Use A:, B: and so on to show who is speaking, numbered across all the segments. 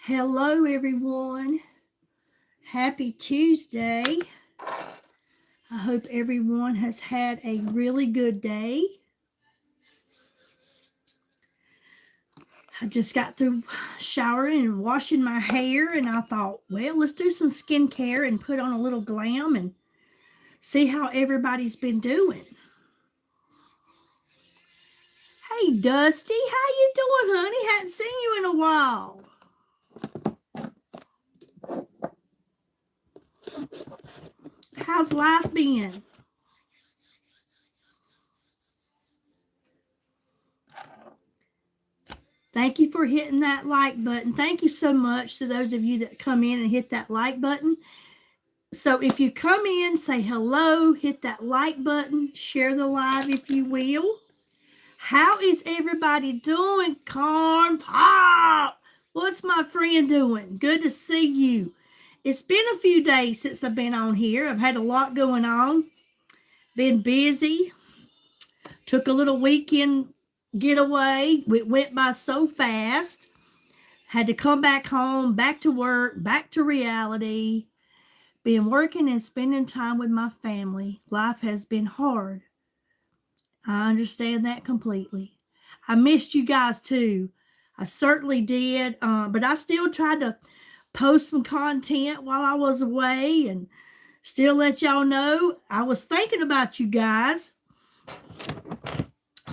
A: Hello, everyone. Happy Tuesday. I hope everyone has had a really good day. I just got through showering and washing my hair, and I thought, well, let's do some skincare and put on a little glam and see how everybody's been doing. Hey, Dusty, how you doing, honey? Hadn't seen you in a while. How's life been? Thank you for hitting that like button. Thank you so much to those of you that come in and hit that like button. So if you come in, say hello, hit that like button, share the live if you will. How is everybody doing? Corn Pop! What's my friend doing? Good to see you. It's been a few days since I've been on here. I've had a lot going on. Been busy. Took a little weekend getaway. It went by so fast. Had to come back home, back to work, back to reality. Been working and spending time with my family. Life has been hard. I understand that completely. I missed you guys too. I certainly did. But I still tried to post some content while I was away and still let y'all know I was thinking about you guys.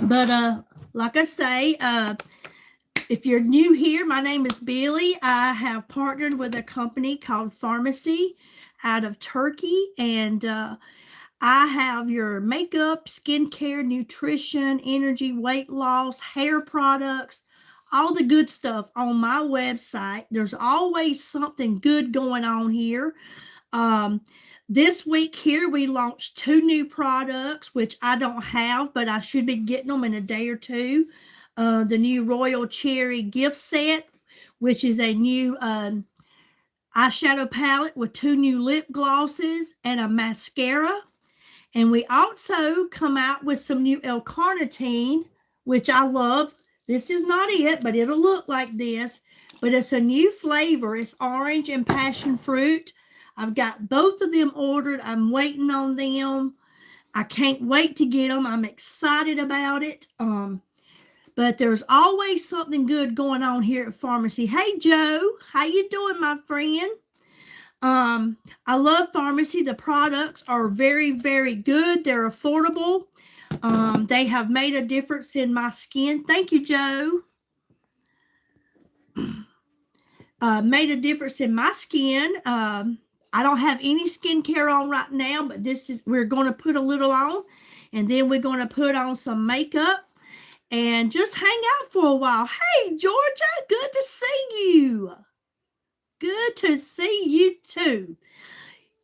A: But like I say, if you're new here, my name is Billy. I have partnered with a company called Pharmacy out of Turkey, and I have your makeup, skincare, nutrition, energy, weight loss, hair products, all the good stuff on my website. There's always something good going on here. This week here, we launched 2 new products, which I don't have, but I should be getting them in a day or two. The new Royal Cherry gift set, which is a new eyeshadow palette with 2 new lip glosses and a mascara. And we also come out with some new L-carnitine, which I love. This is not it, but it'll look like this. But it's a new flavor. It's orange and passion fruit. I've got both of them ordered. I'm waiting on them. I can't wait to get them. I'm excited about it. But there's always something good going on here at Pharmacy. Hey, Joe, how you doing, my friend? I love Pharmacy. The products are very, very good. They're affordable. They have made a difference in my skin. Thank you, Joe. Made a difference in my skin. I don't have any skincare on right now, but we're going to put a little on, and then we're going to put on some makeup and just hang out for a while. Hey, Georgia, good to see you. Good to see you too.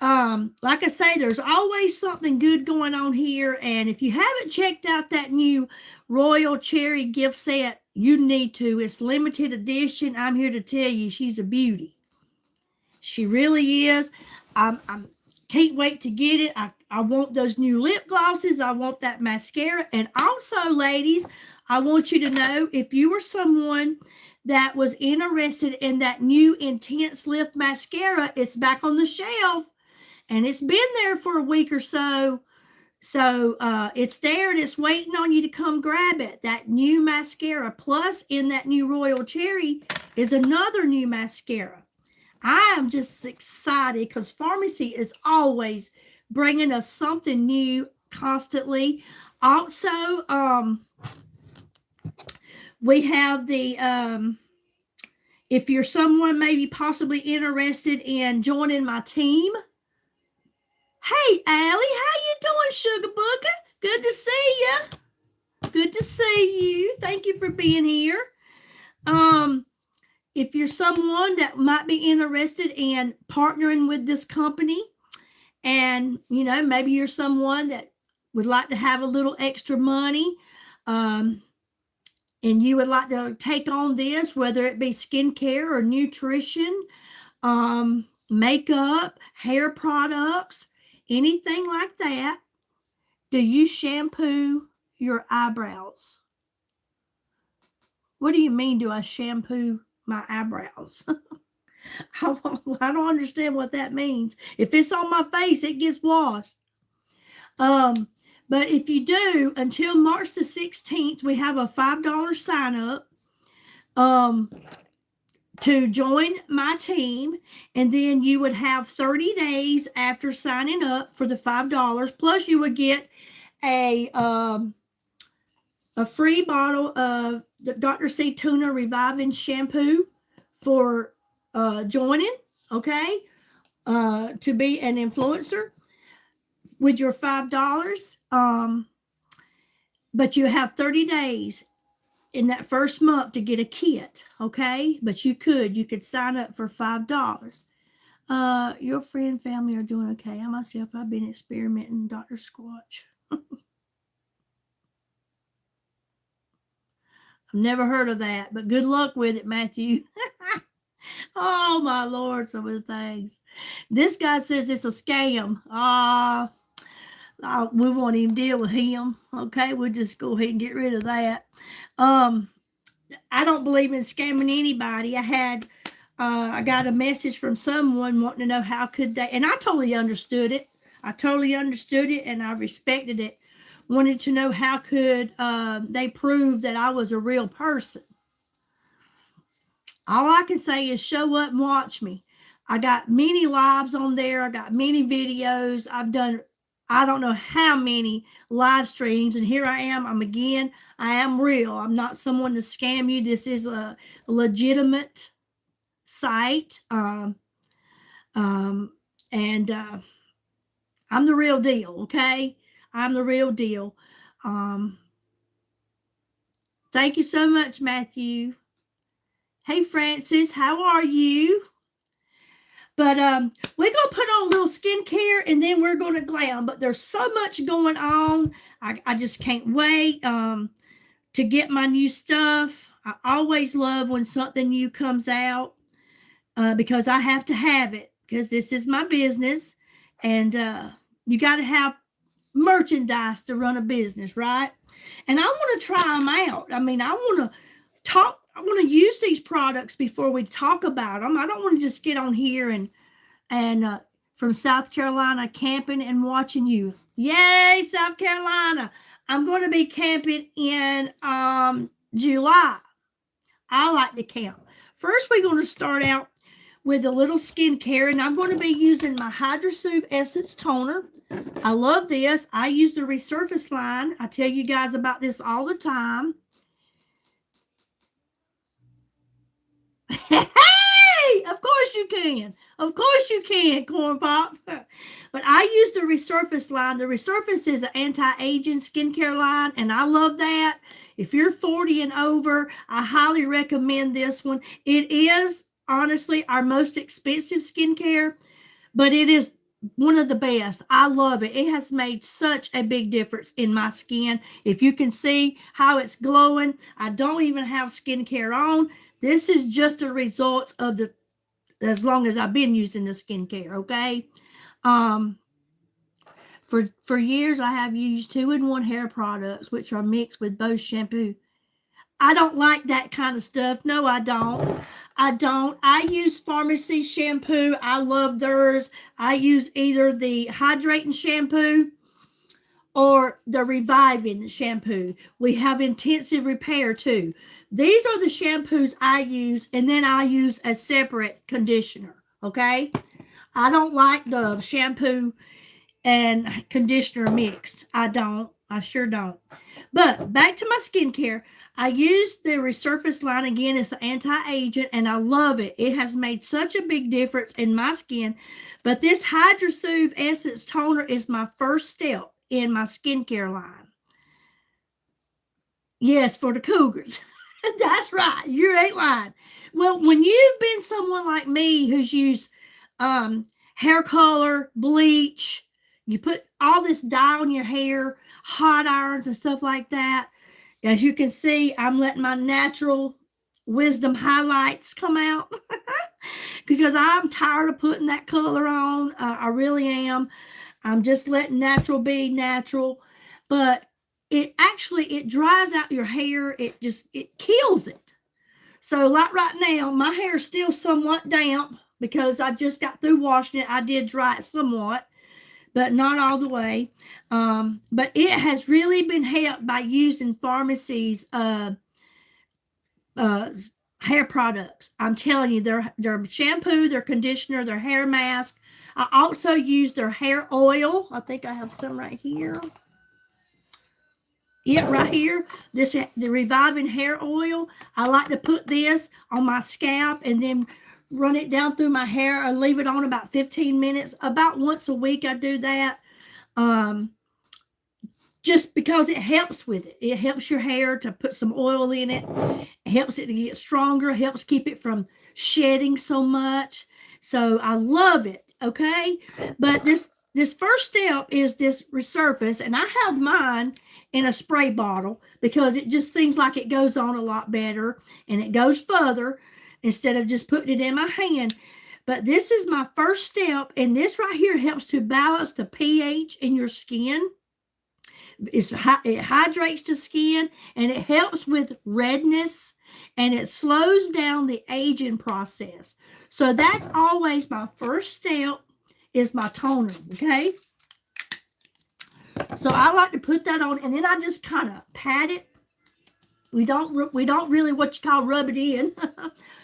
A: Like I say, there's always something good going on here. And if you haven't checked out that new Royal Cherry gift set, you need to. It's limited edition. I'm here to tell you, she's a beauty. She really is. I can't wait to get it. I want those new lip glosses. I want that mascara. And also, ladies, I want you to know, if you were someone that was interested in that new Intense Lift mascara, it's back on the shelf. And it's been there for a week or so. So it's there and it's waiting on you to come grab it. That new mascara. Plus, in that new Royal Cherry is another new mascara. I am just excited because Pharmacy is always bringing us something new constantly. Also, we have the, if you're someone maybe possibly interested in joining my team. Hey, Allie, how you doing, Sugar Booker? Good to see you. Good to see you. Thank you for being here. If you're someone that might be interested in partnering with this company, and, you know, maybe you're someone that would like to have a little extra money, and you would like to take on this, whether it be skincare or nutrition, makeup, hair products, anything like that. Do you shampoo your eyebrows? What do you mean, do I shampoo my eyebrows? I don't understand what that means. If it's on my face, it gets washed. But if you do, until March the 16th, we have a $5 sign up to join my team. And then you would have 30 days after signing up for the $5. Plus, you would get a free bottle of the Dr. C Tuna Reviving Shampoo for joining, okay, to be an influencer with your $5. But you have 30 days in that first month to get a kit, okay? But you could sign up for $5. Your friend and family are doing okay. I myself, I've been experimenting Dr. Squatch. I've never heard of that, but good luck with it, Matthew. Oh, my Lord, some of the things. This guy says it's a scam. We won't even deal with him. Okay, we'll just go ahead and get rid of that. I don't believe in scamming anybody. I got a message from someone wanting to know how could they, and I totally understood it. And I respected it. Wanted to know how could they prove that I was a real person. All I can say is show up and watch me. I got many lives on there. I got many videos. I've done, I don't know how many live streams. And here I am. I am real. I'm not someone to scam you. This is a legitimate site. And I'm the real deal. Okay. I'm the real deal. Thank you so much, Matthew. Hey, Francis, how are you? But we're going to put on a little skincare and then we're going to glam. But there's so much going on. I just can't wait to get my new stuff. I always love when something new comes out because I have to have it because this is my business. And you got to have merchandise to run a business, right? And I want to try them out. I mean, I want to use these products before we talk about them. I don't want to just get on here and from South Carolina camping and watching you. Yay, South Carolina. I'm going to be camping in July. I like to camp. First, we're going to start out with a little skincare, and I'm going to be using my Hydra Soothe Essence Toner. I love this. I use the Resurface line. I tell you guys about this all the time. Hey, of course you can. Of course you can, Corn Pop. But I use the Resurface line. The Resurface is an anti-aging skincare line, and I love that. If you're 40 and over, I highly recommend this one. It is, honestly, our most expensive skincare, but it is one of the best. I love it. It has made such a big difference in my skin. If you can see how it's glowing, I don't even have skincare on. This is just a result of as long as I've been using the skincare, okay? For years, I have used 2-in-1 hair products, which are mixed with both shampoo. I don't like that kind of stuff. No, I don't. I use Pharmacy shampoo. I love theirs. I use either the hydrating shampoo or the reviving shampoo. We have intensive repair too. These are the shampoos I use, and then I use a separate conditioner, okay? I don't like the shampoo and conditioner mixed. I sure don't. But back to my skincare. I use the Resurface line again. It's an anti-aging, and I love it. It has made such a big difference in my skin. But this Hydra Soothe Essence Toner is my first step in my skincare line. Yes, for the cougars. That's right. You ain't lying. Well, when you've been someone like me who's used hair color, bleach, you put all this dye on your hair, hot irons and stuff like that. As you can see, I'm letting my natural wisdom highlights come out because I'm tired of putting that color on. I really am. I'm just letting natural be natural. But it dries out your hair. It kills it. So like right now, my hair is still somewhat damp because I just got through washing it. I did dry it somewhat, but not all the way. But it has really been helped by using Pharmacy's uh, hair products. I'm telling you, their shampoo, their conditioner, their hair mask. I also use their hair oil. I think I have some right here. Yeah, right here, the reviving hair oil. I like to put this on my scalp and then run it down through my hair and leave it on about 15 minutes. About once a week I do that. Just because it helps with it. It helps your hair to put some oil in it. It helps it to get stronger, helps keep it from shedding so much. So I love it, okay? But this first step is this resurface, and I have mine in a spray bottle because it just seems like it goes on a lot better and it goes further instead of just putting it in my hand. But this is my first step, and this right here helps to balance the pH in your skin. It hydrates the skin, and it helps with redness, and it slows down the aging process. So that's always my first step, is my toner, okay? So I like to put that on, and then I just kind of pat it. We don't really what you call rub it in.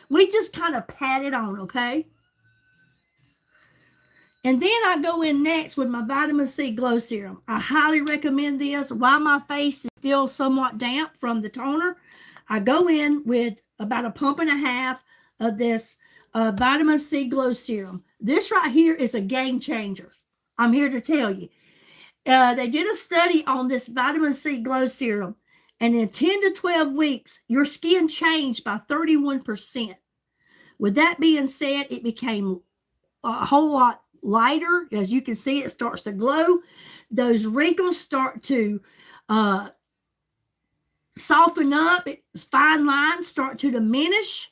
A: We just kind of pat it on, okay? And then I go in next with my vitamin C glow serum. I highly recommend this. While my face is still somewhat damp from the toner, I go in with about a pump and a half of this vitamin C glow serum. This right here is a game changer. I'm here to tell you. They did a study on this vitamin C glow serum, and in 10 to 12 weeks, your skin changed by 31%. With that being said, it became a whole lot lighter. As you can see, it starts to glow. Those wrinkles start to soften up. Fine lines start to diminish.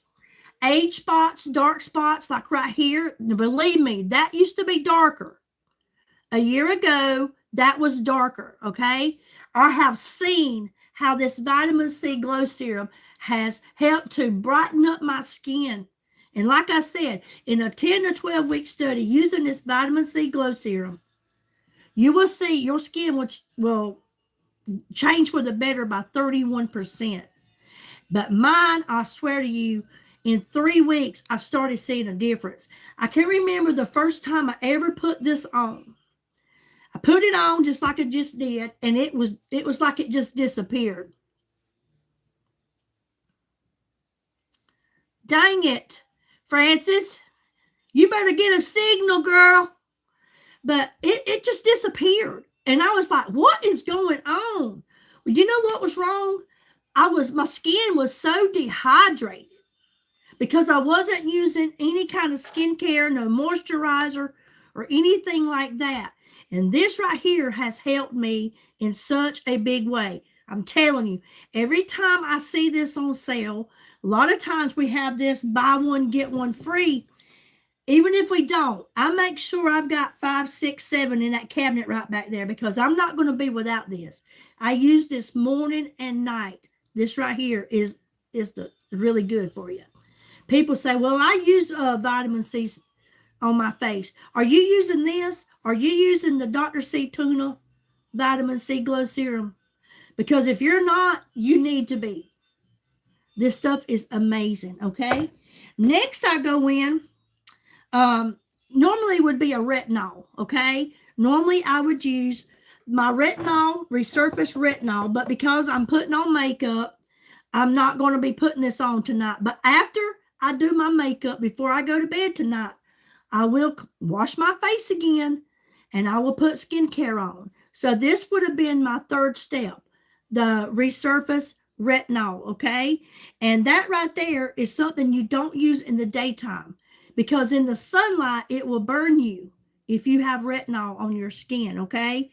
A: Age spots, dark spots like right here. Believe me, that used to be darker. A year ago, that was darker, okay? I have seen how this vitamin C glow serum has helped to brighten up my skin. And like I said, in a 10 to 12 week study using this vitamin C glow serum, you will see your skin will change for the better by 31%. But mine, I swear to you, in 3 weeks, I started seeing a difference. I can remember the first time I ever put this on. I put it on just like I just did, and it was like it just disappeared. Dang it, Francis. You better get a signal, girl. But it just disappeared. And I was like, what is going on? Well, you know what was wrong? My skin was so dehydrated because I wasn't using any kind of skincare, no moisturizer or anything like that. And this right here has helped me in such a big way. I'm telling you, every time I see this on sale, a lot of times we have this buy one, get one free. Even if we don't, I make sure I've got 5, 6, 7 in that cabinet right back there because I'm not going to be without this. I use this morning and night. This right here is really good for you. People say, well, I use vitamin C on my face. Are you using this? Are you using the Dr. C Tuna vitamin C glow serum? Because if you're not, you need to be. This stuff is amazing, okay? Next, I go in. Normally would be a retinol, okay? Normally I would use my retinol, resurface retinol, but because I'm putting on makeup, I'm not going to be putting this on tonight. But after I do my makeup, before I go to bed tonight, I will wash my face again and I will put skincare on. So this would have been my third step, the resurface retinol, okay? And that right there is something you don't use in the daytime because in the sunlight, it will burn you if you have retinol on your skin, okay?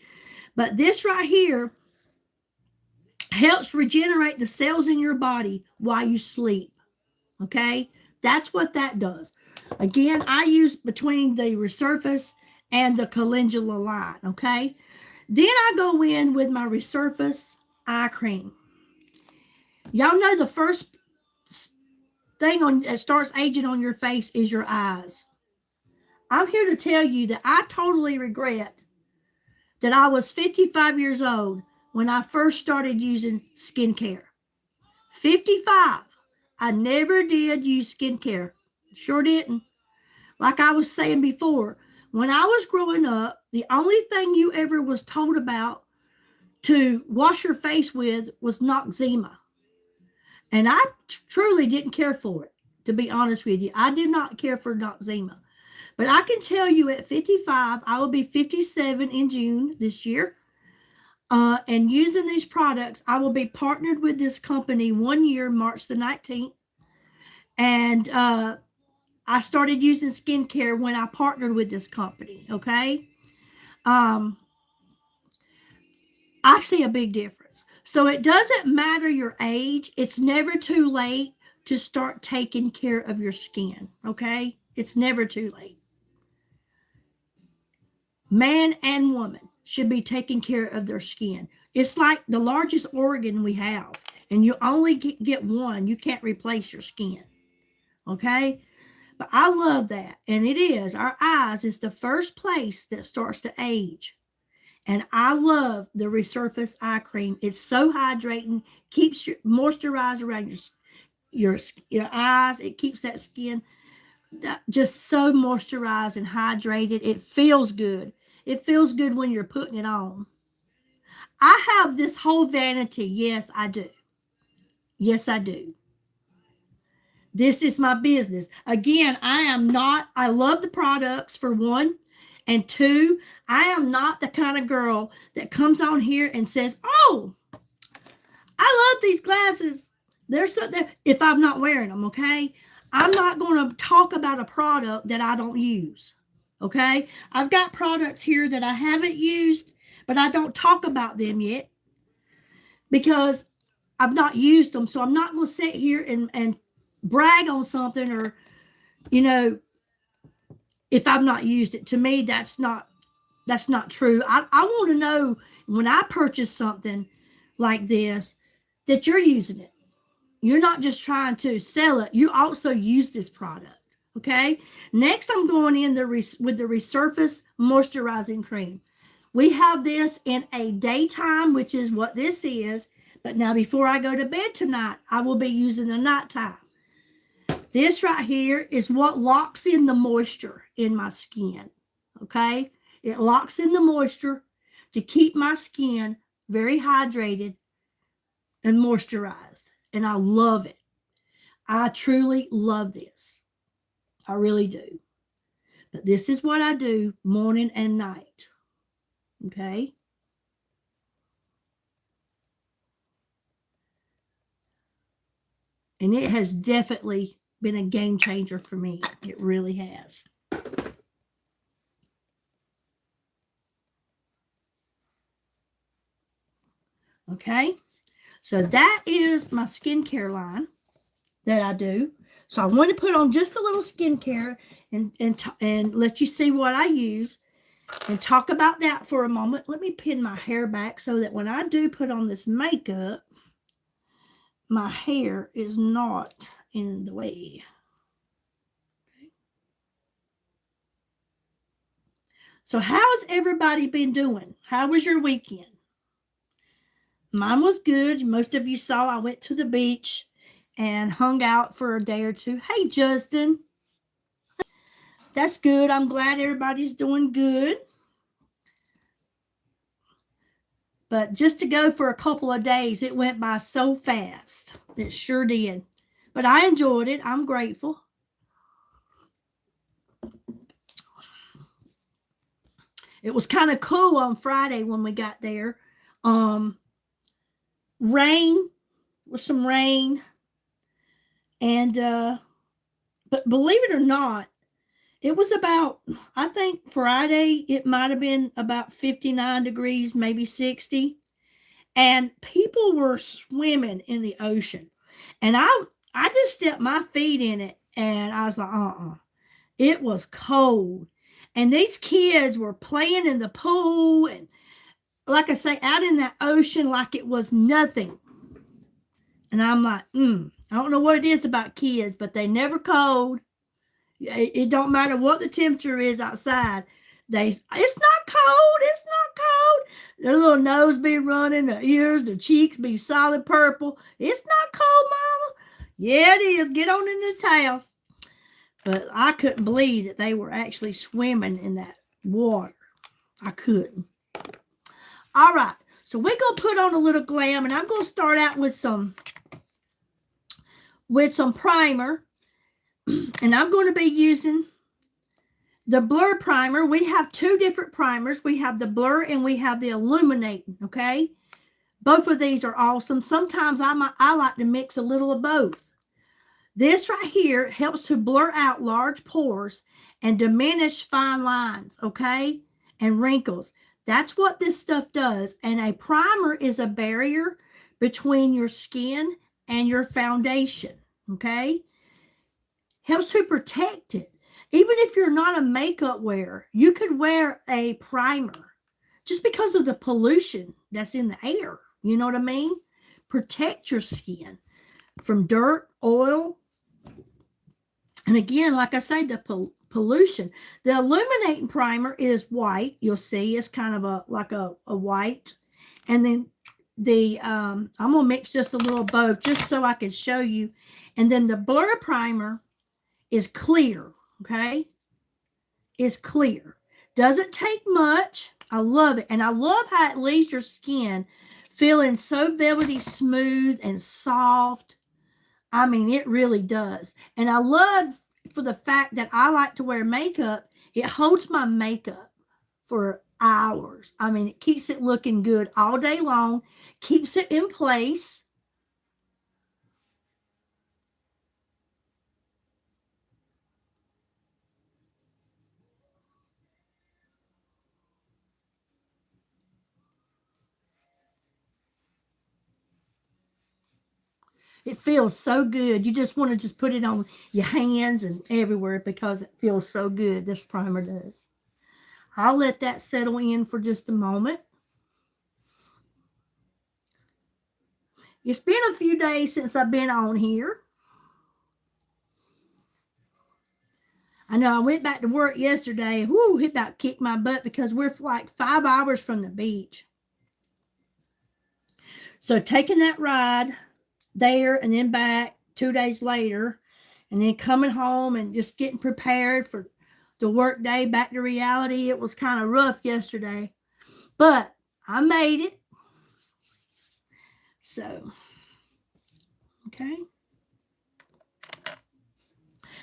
A: But this right here helps regenerate the cells in your body while you sleep, okay? That's what that does. Again, I use between the resurface and the calendula line, okay? Then I go in with my resurface eye cream. Y'all know the first thing that starts aging on your face is your eyes. I'm here to tell you that I totally regret that I was 55 years old when I first started using skincare. 55. I never did use skincare. Sure didn't. Like I was saying before, when I was growing up, the only thing you ever was told about to wash your face with was Noxzema. And I truly didn't care for it, to be honest with you. I did not care for Noxzema. But I can tell you at 55, I will be 57 in June this year. And using these products, I will be partnered with this company 1 year, March the 19th. And I started using skincare when I partnered with this company, okay? I see a big difference. So it doesn't matter your age. It's never too late to start taking care of your skin, okay? It's never too late. Man and woman should be taking care of their skin. It's like the largest organ we have, and you only get one. You can't replace your skin, okay? But I love that, and it is. Our eyes is the first place that starts to age. And I love the Resurface Eye Cream. It's so hydrating, keeps your moisturizer around your eyes. It keeps that skin just so moisturized and hydrated. It feels good. It feels good when you're putting it on. I have this whole vanity. Yes, I do. Yes, I do. This is my business. Again, I love the products for one. And two, I am not the kind of girl that comes on here and says, oh, I love these glasses. They're so there if I'm not wearing them, okay? I'm not going to talk about a product that I don't use. Okay? I've got products here that I haven't used, but I don't talk about them yet because I've not used them. So I'm not going to sit here and brag on something or, if I've not used it. To me, that's not true. I want to know when I purchase something like this that you're using it. You're not just trying to sell it. You also use this product. Okay. Next, I'm going in with the Resurface Moisturizing Cream. We have this in a daytime, which is what this is. But now before I go to bed tonight, I will be using the nighttime. This right here is what locks in the moisture in my skin. Okay. It locks in the moisture to keep my skin very hydrated and moisturized. And I love it. I truly love this. I really do. But this is what I do morning and night. Okay? And it has definitely been a game changer for me. It really has. Okay? So that is my skincare line that I do. So I want to put on just a little skincare and let you see what I use and talk about that for a moment. Let me pin my hair back so that when I do put on this makeup, my hair is not in the way. Okay. So how's everybody been doing? How was your weekend? Mine was good. Most of you saw I went to the beach and hung out for a day or two. Hey, Justin. That's good. I'm glad everybody's doing good. But just to go for a couple of days, it went by so fast. It sure did. But I enjoyed it. I'm grateful. It was kind of cool on Friday when we got there. Rain, with some rain. And, but believe it or not, it was about, I think Friday, it might have been about 59 degrees, maybe 60. And people were swimming in the ocean. And I just stepped my feet in it. And I was like, It was cold. And these kids were playing in the pool. And like I say, out in that ocean like it was nothing. And I'm like, I don't know what it is about kids, but they never cold. It don't matter what the temperature is outside. It's not cold. It's not cold. Their little nose be running, their ears, their cheeks be solid purple. It's not cold, Mama. Yeah, it is. Get on in this house. But I couldn't believe that they were actually swimming in that water. I couldn't. All right. So we're going to put on a little Glam, and I'm going to start out with some primer. And I'm going to be using the Blur primer. We have two different primers. We have the Blur and we have the Illuminating, okay? Both of these are awesome. Sometimes I like to mix a little of both. This right here helps to blur out large pores and diminish fine lines, okay? And wrinkles. That's what this stuff does. And a primer is a barrier between your skin and your foundation, okay? Helps to protect it. Even if you're not a makeup wearer, you could wear a primer just because of the pollution that's in the air. You know what I mean? Protect your skin from dirt, oil. And again, like I say, the pollution. The Illuminating primer is white. You'll see it's kind of like a white. And then I'm going to mix just a little both just so I can show you. And then the Blur primer is clear, okay? It's clear. Doesn't take much. I love it. And I love how it leaves your skin feeling so velvety smooth and soft. I mean, it really does. And I love for the fact that I like to wear makeup, it holds my makeup for hours. I mean, it keeps it looking good all day long, keeps it in place. It feels so good. You just want to just put it on your hands and everywhere because it feels so good. This primer does. I'll let that settle in for just a moment. It's been a few days since I've been on here. I know I went back to work yesterday. Whoo, it about kicked my butt because we're like 5 hours from the beach. So taking that ride there and then back 2 days later, and then coming home and just getting prepared for the work day back to reality. It was kind of rough yesterday, but I made it. So, okay.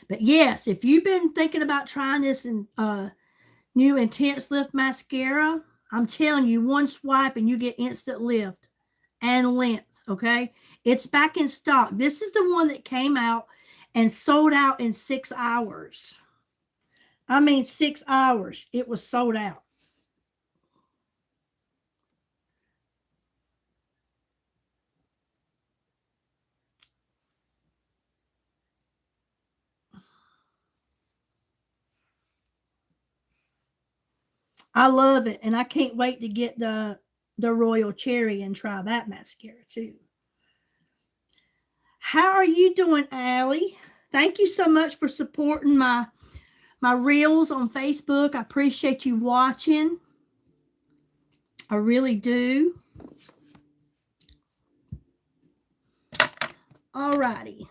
A: But yes, if you've been thinking about trying this new Intense Lift Mascara, I'm telling you, one swipe and you get instant lift and length. Okay, it's back in stock. This is the one that came out and sold out in 6 hours. I mean, 6 hours. It was sold out. I love it, and I can't wait to get the Royal Cherry and try that mascara too. How are you doing, Allie? Thank you so much for supporting my reels on Facebook. I appreciate you watching. I really do. All righty.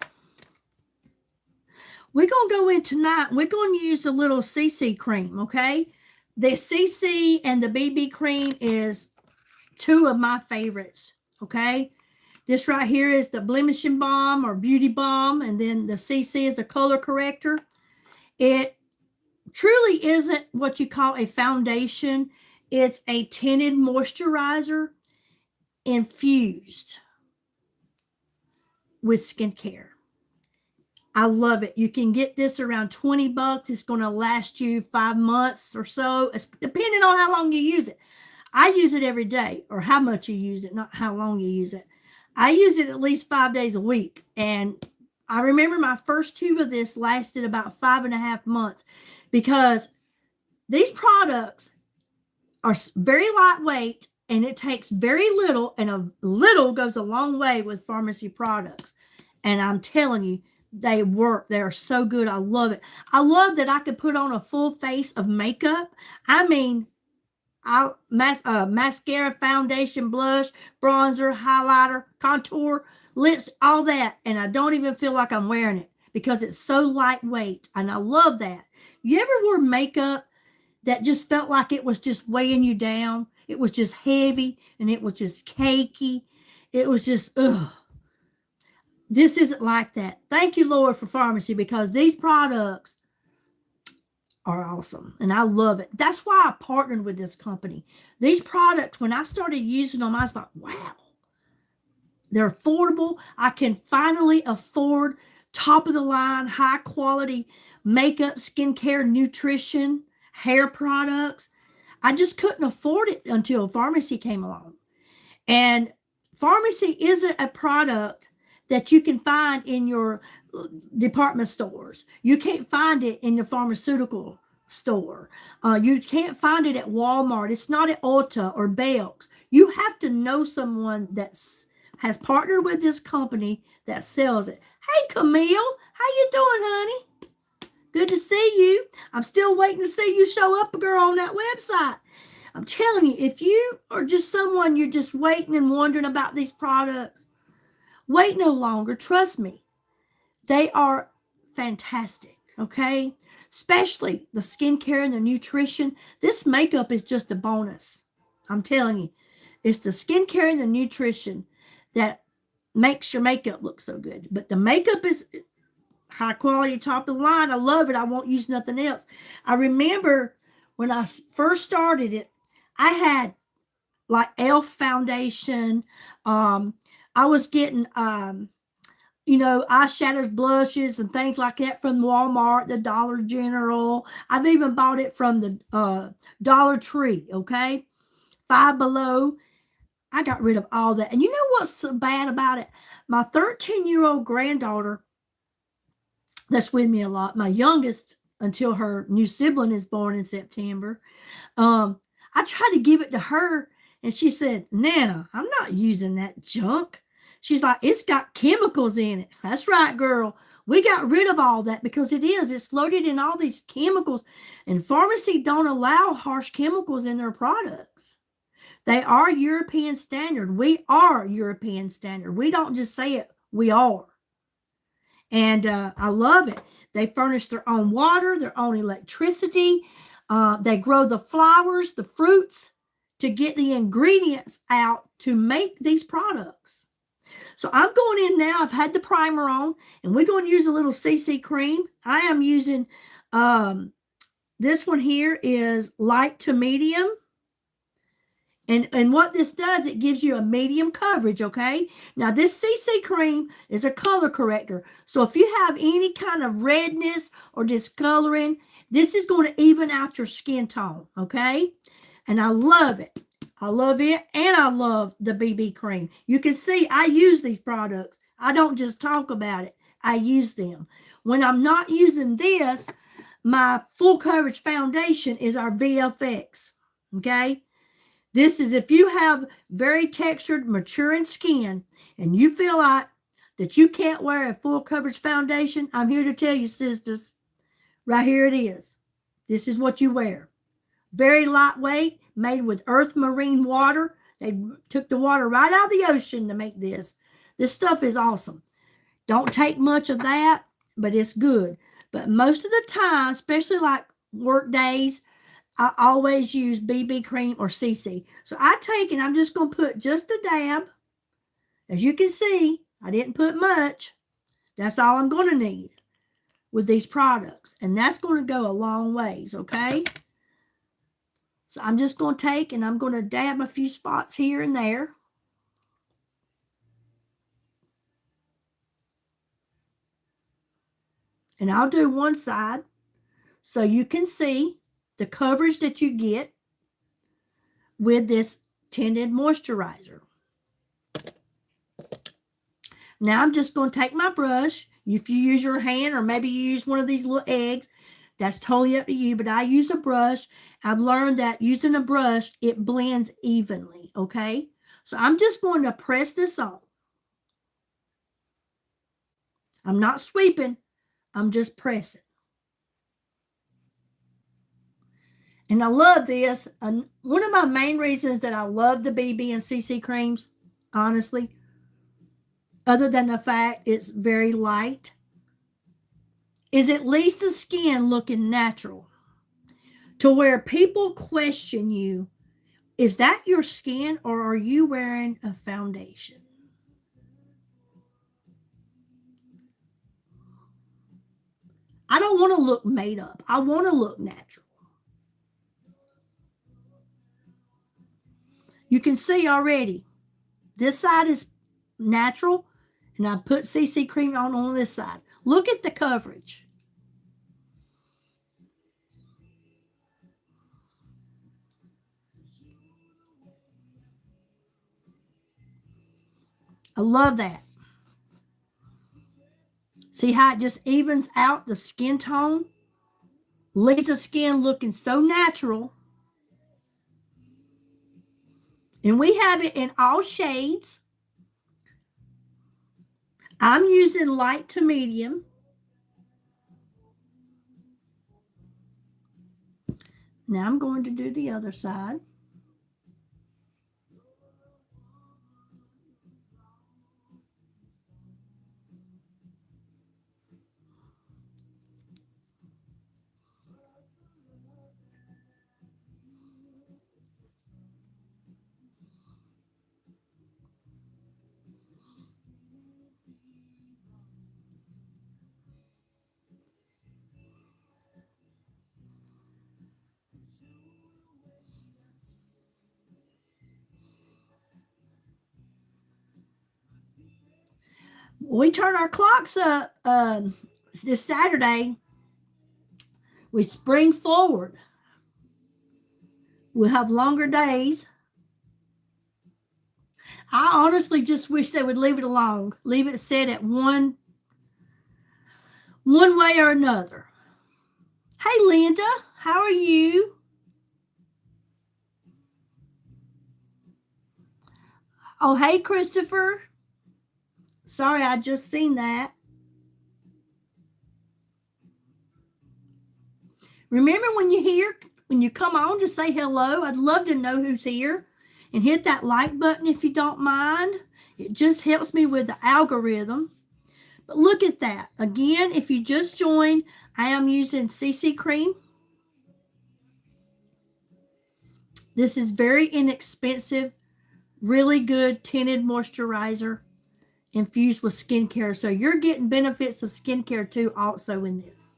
A: We're going to go in tonight. We're going to use a little CC cream, okay? The CC and the BB cream is two of my favorites, okay? This right here is the Blemishing Balm or Beauty Balm, and then the CC is the color corrector. It truly isn't what you call a foundation. It's a tinted moisturizer infused with skincare. I love it. You can get this around $20. It's going to last you 5 months or so, depending on how long you use it. I use it every day, or how much you use it, not how long you use it. I use it at least 5 days a week. And I remember my first tube of this lasted about 5.5 months because these products are very lightweight and it takes very little, and a little goes a long way with pharmacy products. And I'm telling you, they work. They are so good. I love it. I love that I could put on a full face of makeup. I mean, mascara, foundation, blush, bronzer, highlighter, contour, lips, all that. And I don't even feel like I'm wearing it because it's so lightweight. And I love that. You ever wear makeup that just felt like it was just weighing you down? It was just heavy and it was just cakey. It was just, ugh. This isn't like that. Thank you, Lord, for pharmacy, because these products are awesome and I love it. That's why I partnered with this company. These products, when I started using them, I was like, wow, they're affordable. I can finally afford top of the line, high quality makeup, skincare, nutrition, hair products. I just couldn't afford it until pharmacy came along. And pharmacy isn't a product that you can find in your department stores. You can't find it in the pharmaceutical store. You can't find it at Walmart. It's not at Ulta or Belk's. You have to know someone that has partnered with this company that sells it. Hey, Camille, how you doing, honey? Good to see you. I'm still waiting to see you show up, girl, on that website. I'm telling you, if you are just someone you're just waiting and wondering about these products, wait no longer. Trust me. They are fantastic, okay? Especially the skincare and the nutrition. This makeup is just a bonus. I'm telling you. It's the skincare and the nutrition that makes your makeup look so good. But the makeup is high quality, top of the line. I love it. I won't use nothing else. I remember when I first started it, I had like elf foundation. I was getting eyeshadows, blushes, and things like that from Walmart, the Dollar General. I've even bought it from the Dollar Tree, okay? Five Below. I got rid of all that. And you know what's so bad about it? My 13-year-old granddaughter that's with me a lot, my youngest until her new sibling is born in September, I tried to give it to her, and she said, Nana, I'm not using that junk. She's like, it's got chemicals in it. That's right, girl. We got rid of all that because it's loaded in all these chemicals, and pharmacy don't allow harsh chemicals in their products. They are European standard. We are European standard. We don't just say it, we are. And I love it. They furnish their own water, their own electricity. They grow the flowers, the fruits to get the ingredients out to make these products. So I'm going in now. I've had the primer on, and we're going to use a little CC cream. I am using this one here is light to medium. And what this does, it gives you a medium coverage, okay? Now, this CC cream is a color corrector. So if you have any kind of redness or discoloring, this is going to even out your skin tone, okay? And I love it. I love it, and I love the BB cream. You can see I use these products. I don't just talk about it. I use them. When I'm not using this, my full coverage foundation is our VFX, okay? This is if you have very textured, maturing skin and you feel like that you can't wear a full coverage foundation, I'm here to tell you, sisters, right here it is. This is what you wear. Very lightweight, made with earth marine water. They took the water right out of the ocean to make this. This stuff is awesome. Don't take much of that, but it's good. But most of the time, especially like work days, I always use BB cream or CC. So I take and I'm just going to put just a dab. As you can see, I didn't put much. That's all I'm going to need with these products. And that's going to go a long ways, okay? So I'm just going to take and I'm going to dab a few spots here and there. And I'll do one side so you can see the coverage that you get with this tinted moisturizer. Now I'm just going to take my brush. If you use your hand or maybe you use one of these little eggs, that's totally up to you, but I use a brush. I've learned that using a brush, it blends evenly, okay? So I'm just going to press this on. I'm not sweeping. I'm just pressing. And I love this. One of my main reasons that I love the BB and CC creams, honestly, other than the fact it's very light, is it leaves the skin looking natural to where people question you, is that your skin or are you wearing a foundation? I don't want to look made up. I want to look natural. You can see already, this side is natural, and I put CC cream on this side. Look at the coverage. I love that. See how it just evens out the skin tone? Leaves the skin looking so natural. And we have it in all shades. I'm using light to medium. Now I'm going to do the other side. We turn our clocks up this Saturday. We spring forward. We'll have longer days. I honestly just wish they would leave it alone. Leave it set at one way or another. Hey, Linda, how are you? Oh, hey, Christopher. Sorry, I just seen that. Remember when you come on to say hello, I'd love to know who's here. And hit that like button if you don't mind. It just helps me with the algorithm. But look at that. Again, if you just joined, I am using CC cream. This is very inexpensive, really good tinted moisturizer infused with skincare. So you're getting benefits of skincare too also in this.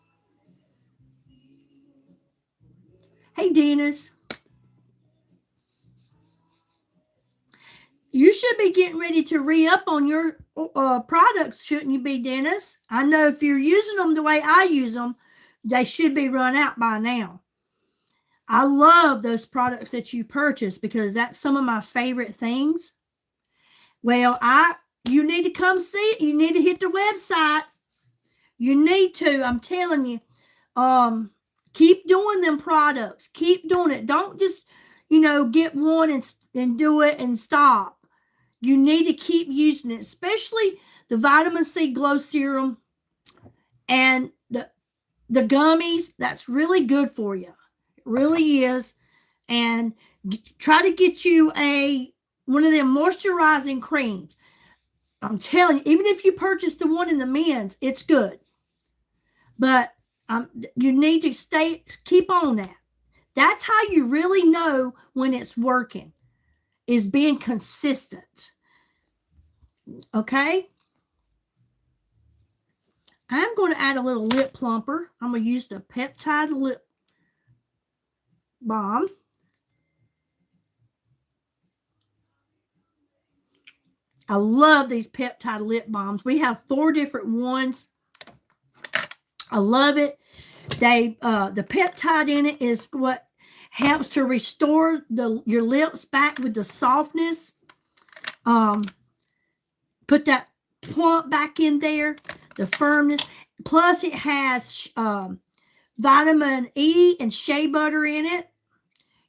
A: Hey, Dennis. You should be getting ready to re-up on your products, shouldn't you be, Dennis? I know if you're using them the way I use them, they should be run out by now. I love those products that you purchase because that's some of my favorite things. Well, you need to come see it. You need to hit the website. You need to. I'm telling you. Keep doing them products. Keep doing it. Don't just, get one and do it and stop. You need to keep using it, especially the vitamin C glow serum and the gummies. That's really good for you. It really is. And try to get you one of them moisturizing creams. I'm telling you, even if you purchase the one in the men's, it's good. But you need to keep on that. That's how you really know when it's working, is being consistent. Okay? I'm going to add a little lip plumper. I'm going to use the peptide lip balm. I love these peptide lip balms. We have 4 different ones. I love it. The peptide in it is what helps to restore your lips back with the softness. Put that plump back in there, the firmness. Plus, it has vitamin E and shea butter in it.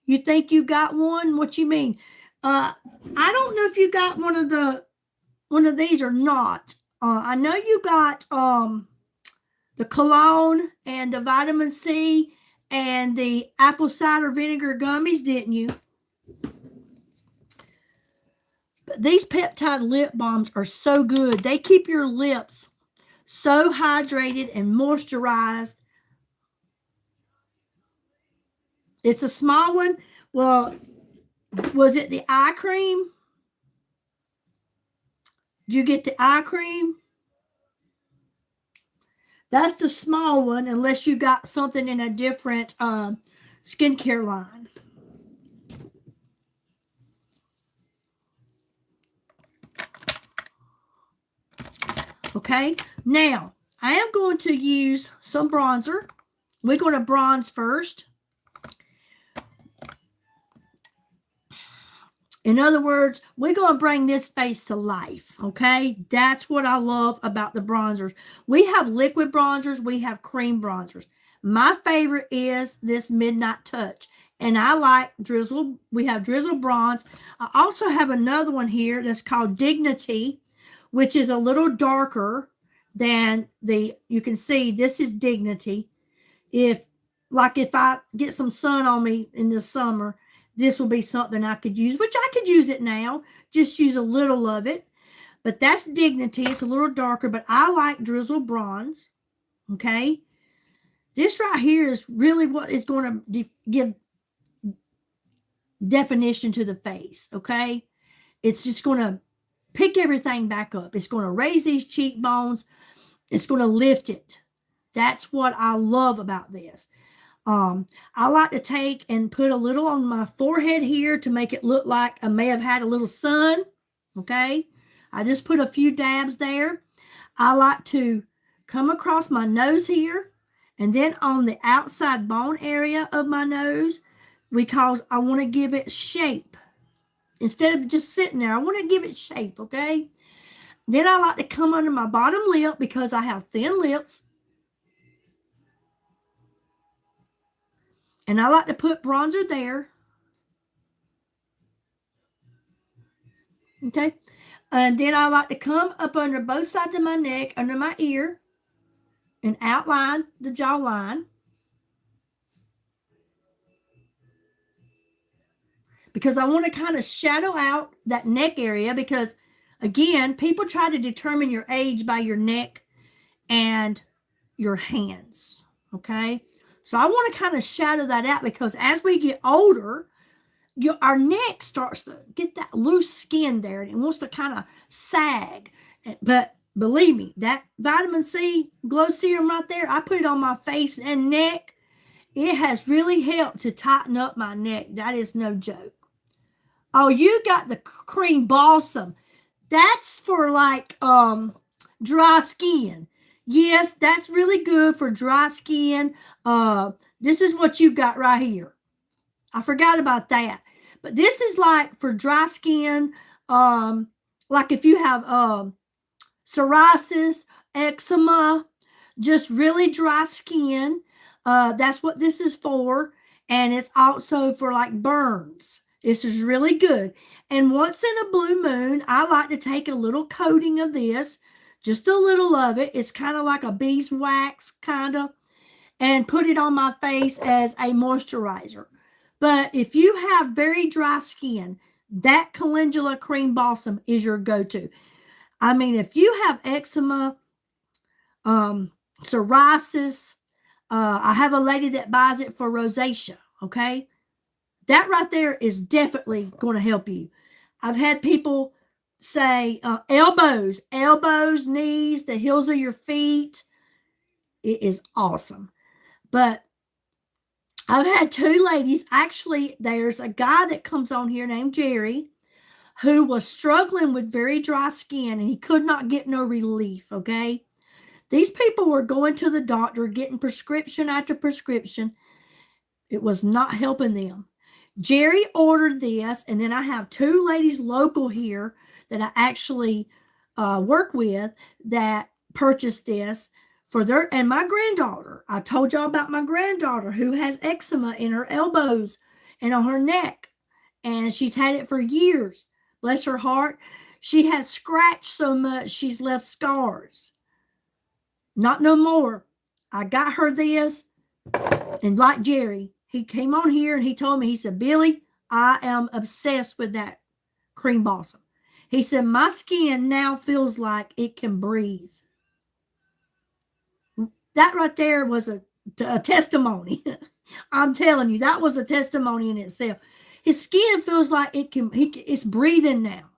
A: You think you got one? What you mean? I don't know if you got one of these or not. I know you got the cologne and the vitamin C and the apple cider vinegar gummies, didn't you? But these peptide lip balms are so good. They keep your lips so hydrated and moisturized. It's a small one. Well, was it the eye cream? Did you get the eye cream? That's the small one, unless you got something in a different skincare line. Okay, now I am going to use some bronzer. We're going to bronze first. In other words, we're going to bring this face to life, okay? That's what I love about the bronzers. We have liquid bronzers. We have cream bronzers. My favorite is this Midnight Touch, and I like Drizzle. We have Drizzle Bronze. I also have another one here that's called Dignity, which is a little darker than you can see, this is Dignity. If I get some sun on me in the summer, this will be something I could use, which I could use it now, just use a little of it. But that's Dignity. It's a little darker, but I like Drizzle Bronze. Okay. This right here is really what is going to give definition to the face. Okay. It's just going to pick everything back up. It's going to raise these cheekbones. It's going to lift it. That's what I love about this. I like to take and put a little on my forehead here to make it look like I may have had a little sun. Okay. I just put a few dabs there. I like to come across my nose here and then on the outside bone area of my nose, because I want to give it shape. Instead of just sitting there, I want to give it shape. Okay. Then I like to come under my bottom lip because I have thin lips. And I like to put bronzer there. Okay. And then I like to come up under both sides of my neck, under my ear, and outline the jawline. Because I want to kind of shadow out that neck area because, again, people try to determine your age by your neck and your hands. Okay. So I want to kind of shadow that out because as we get older, our neck starts to get that loose skin there and it wants to kind of sag. But believe me, that vitamin C glow serum right there, I put it on my face and neck. It has really helped to tighten up my neck. That is no joke. Oh, you got the cream balsam. That's for like dry skin. Yes, that's really good for dry skin. This is what you got right here. I forgot about that. But this is like for dry skin, like if you have psoriasis, eczema, just really dry skin. That's what this is for. And it's also for like burns. This is really good. And once in a blue moon, I like to take a little coating of this, just a little of it. It's kind of like a beeswax kind of, and put it on my face as a moisturizer. But if you have very dry skin, that calendula cream balsam is your go-to. I mean, if you have eczema, psoriasis, I have a lady that buys it for rosacea, okay? That right there is definitely going to help you. I've had people say elbows, knees, the heels of your feet. It is awesome. But I've had two ladies. Actually, there's a guy that comes on here named Jerry who was struggling with very dry skin and he could not get no relief, okay? These people were going to the doctor, getting prescription after prescription. It was not helping them. Jerry ordered this, and then I have two ladies local here that I actually work with that purchased this for their, and my granddaughter. I told y'all about my granddaughter who has eczema in her elbows and on her neck, and she's had it for years. Bless her heart. She has scratched so much she's left scars. Not no more. I got her this, and like Jerry, he came on here and he told me, he said, Billy, I am obsessed with that cream balsam. He said, my skin now feels like it can breathe. That right there was a testimony. I'm telling you, that was a testimony in itself. His skin feels like it's breathing now.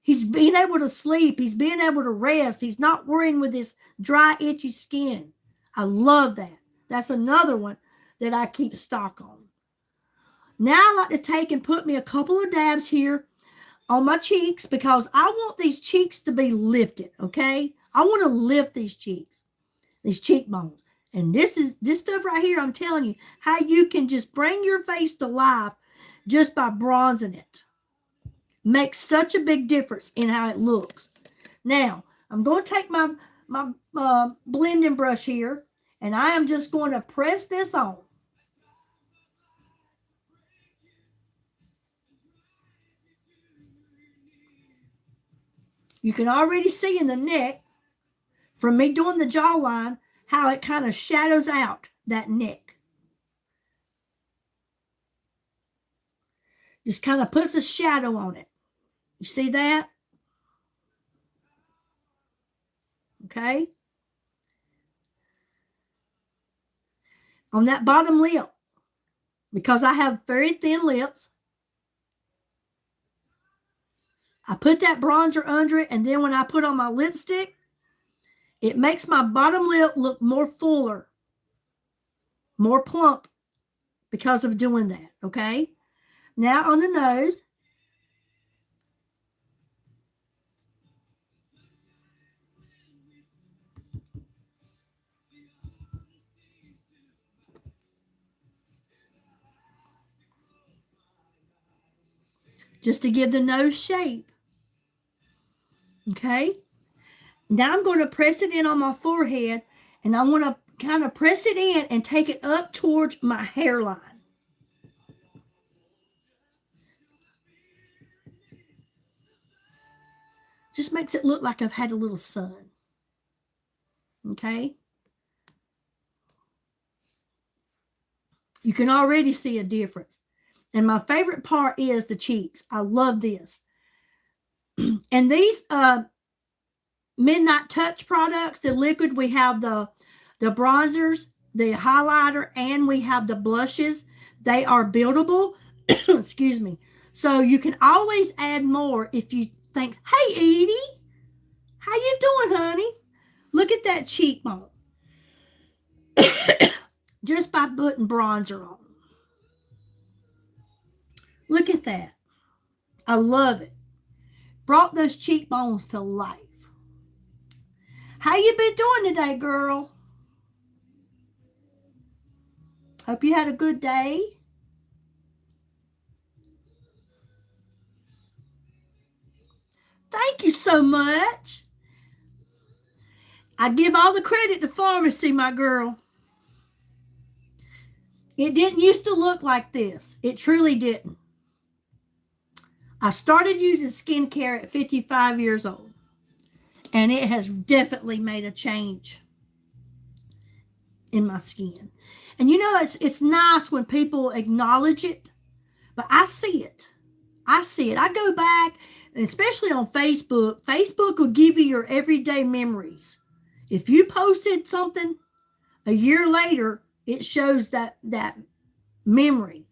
A: He's being able to sleep. He's being able to rest. He's not worrying with this dry, itchy skin. I love that. That's another one that I keep stock on. Now I like to take and put me a couple of dabs here on my cheeks because I want these cheeks to be lifted, okay? I want to lift these cheeks, these cheekbones. And this stuff right here, I'm telling you, how you can just bring your face to life just by bronzing it. Makes such a big difference in how it looks. Now, I'm going to take my blending brush here, and I am just going to press this on. You can already see in the neck, from me doing the jawline, how it kind of shadows out that neck. Just kind of puts a shadow on it. You see that? Okay. On that bottom lip, because I have very thin lips, I put that bronzer under it, and then when I put on my lipstick, it makes my bottom lip look more fuller, more plump because of doing that, okay? Now on the nose, just to give the nose shape, okay? Now I'm going to press it in on my forehead, and I want to kind of press it in and take it up towards my hairline. Just makes it look like I've had a little sun. Okay? You can already see a difference. And my favorite part is the cheeks. I love this. And these Midnight Touch products, the liquid, we have the bronzers, the highlighter, and we have the blushes. They are buildable. Excuse me. So you can always add more if you think, hey, Edie, how you doing, honey? Look at that cheekbone. Just by putting bronzer on. Look at that. I love it. Brought those cheekbones to life. How you been doing today, girl? Hope you had a good day. Thank you so much. I give all the credit to Pharmacy, my girl. It didn't used to look like this. It truly didn't. I started using skincare at 55 years old, and it has definitely made a change in my skin. And you know, it's nice when people acknowledge it, but I see it. I see it. I go back, especially on Facebook. Facebook will give you your everyday memories. If you posted something a year later, it shows that memory.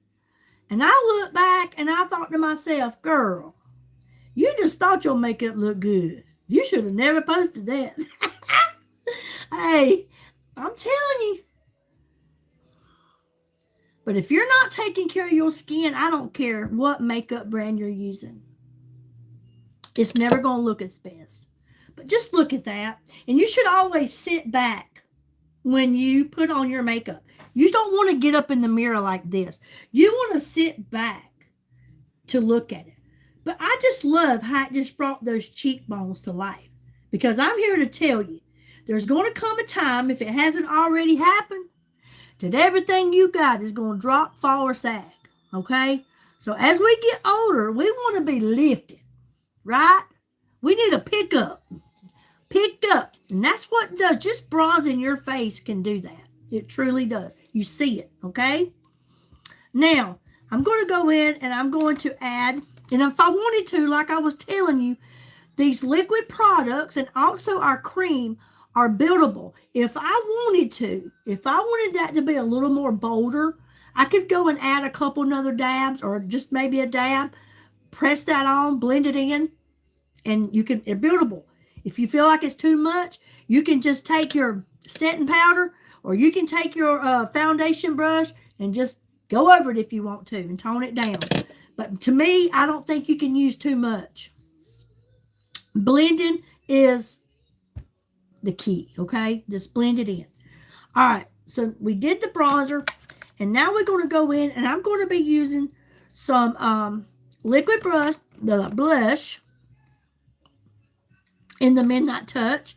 A: And I look back and I thought to myself, girl, you just thought your makeup looked good. You should have never posted that. Hey, I'm telling you. But if you're not taking care of your skin, I don't care what makeup brand you're using. It's never going to look its best. But just look at that. And you should always sit back when you put on your makeup. You don't want to get up in the mirror like this. You want to sit back to look at it. But I just love how it just brought those cheekbones to life. Because I'm here to tell you, there's going to come a time, if it hasn't already happened, that everything you got is going to drop, fall, or sag. Okay? So as we get older, we want to be lifted. Right? We need a pickup. Picked up. And that's what it does. Just bronzing your face can do that. It truly does. You see it, okay? Now, I'm going to go in and I'm going to add, and if I wanted to, like I was telling you, these liquid products and also our cream are buildable. If I wanted that to be a little more bolder, I could go and add a couple other dabs or just maybe a dab, press that on, blend it in, and it's buildable. If you feel like it's too much, you can just take your setting powder or you can take your foundation brush and just go over it if you want to and tone it down. But to me, I don't think you can use too much. Blending is the key, okay? Just blend it in. All right, so we did the bronzer, and now we're going to go in, and I'm going to be using some liquid blush in the Midnight Touch,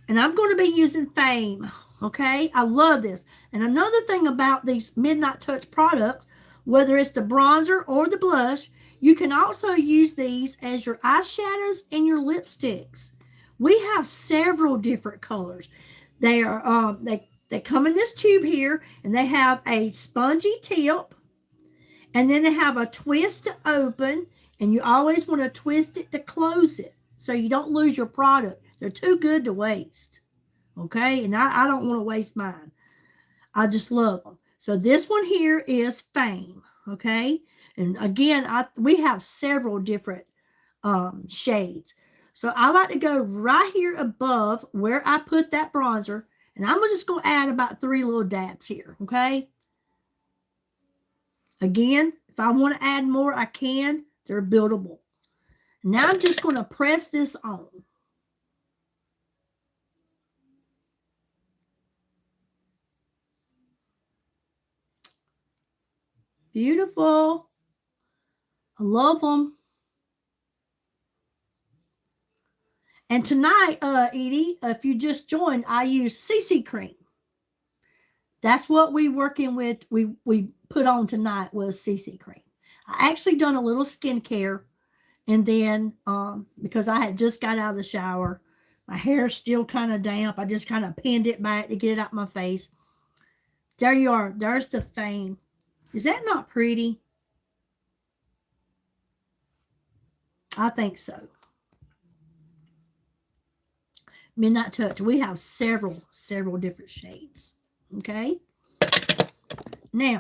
A: and I'm going to be using Fame, okay? I love this. And another thing about these Midnight Touch products, whether it's the bronzer or the blush, you can also use these as your eyeshadows and your lipsticks. We have several different colors. They are they come in this tube here, and they have a spongy tip, and then they have a twist to open, and you always want to twist it to close it so you don't lose your product. They're too good to waste, okay? And I don't want to waste mine. I just love them. So this one here is Fame, okay? And again, we have several different shades. So I like to go right here above where I put that bronzer, and I'm just going to add about 3 little dabs here, okay? Again, if I want to add more, I can. They're buildable. Now I'm just going to press this on. Beautiful. I love them. And tonight, Edie, if you just joined, I use CC cream. That's what we working with. We put on tonight was CC cream. I actually done a little skincare, and then because I had just got out of the shower, my hair's still kind of damp. I just kind of pinned it back to get it out my face. There you are. There's the Fame. Is that not pretty? I think so. Midnight Touch. We have several different shades. Okay. Now,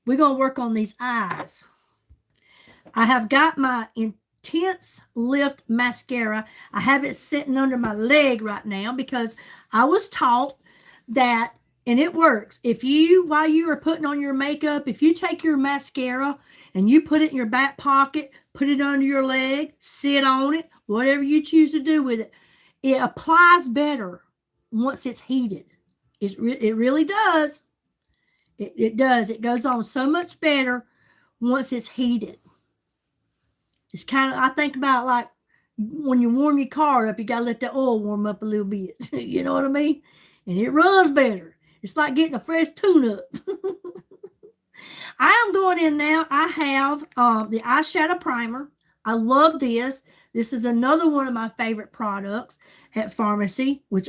A: we're going to work on these eyes. I have got my Intense Lift Mascara. I have it sitting under my leg right now because I was taught that, and it works. If you, while you are putting on your makeup, if you take your mascara and you put it in your back pocket, put it under your leg, sit on it, whatever you choose to do with it, it applies better once it's heated. It really does. It does. It goes on so much better once it's heated. It's kind of, I think about like when you warm your car up, you got to let the oil warm up a little bit. You know what I mean? And it runs better. It's like getting a fresh tune-up. I am going in now. I have the eyeshadow primer. I love this. This is another one of my favorite products at Pharmacy, which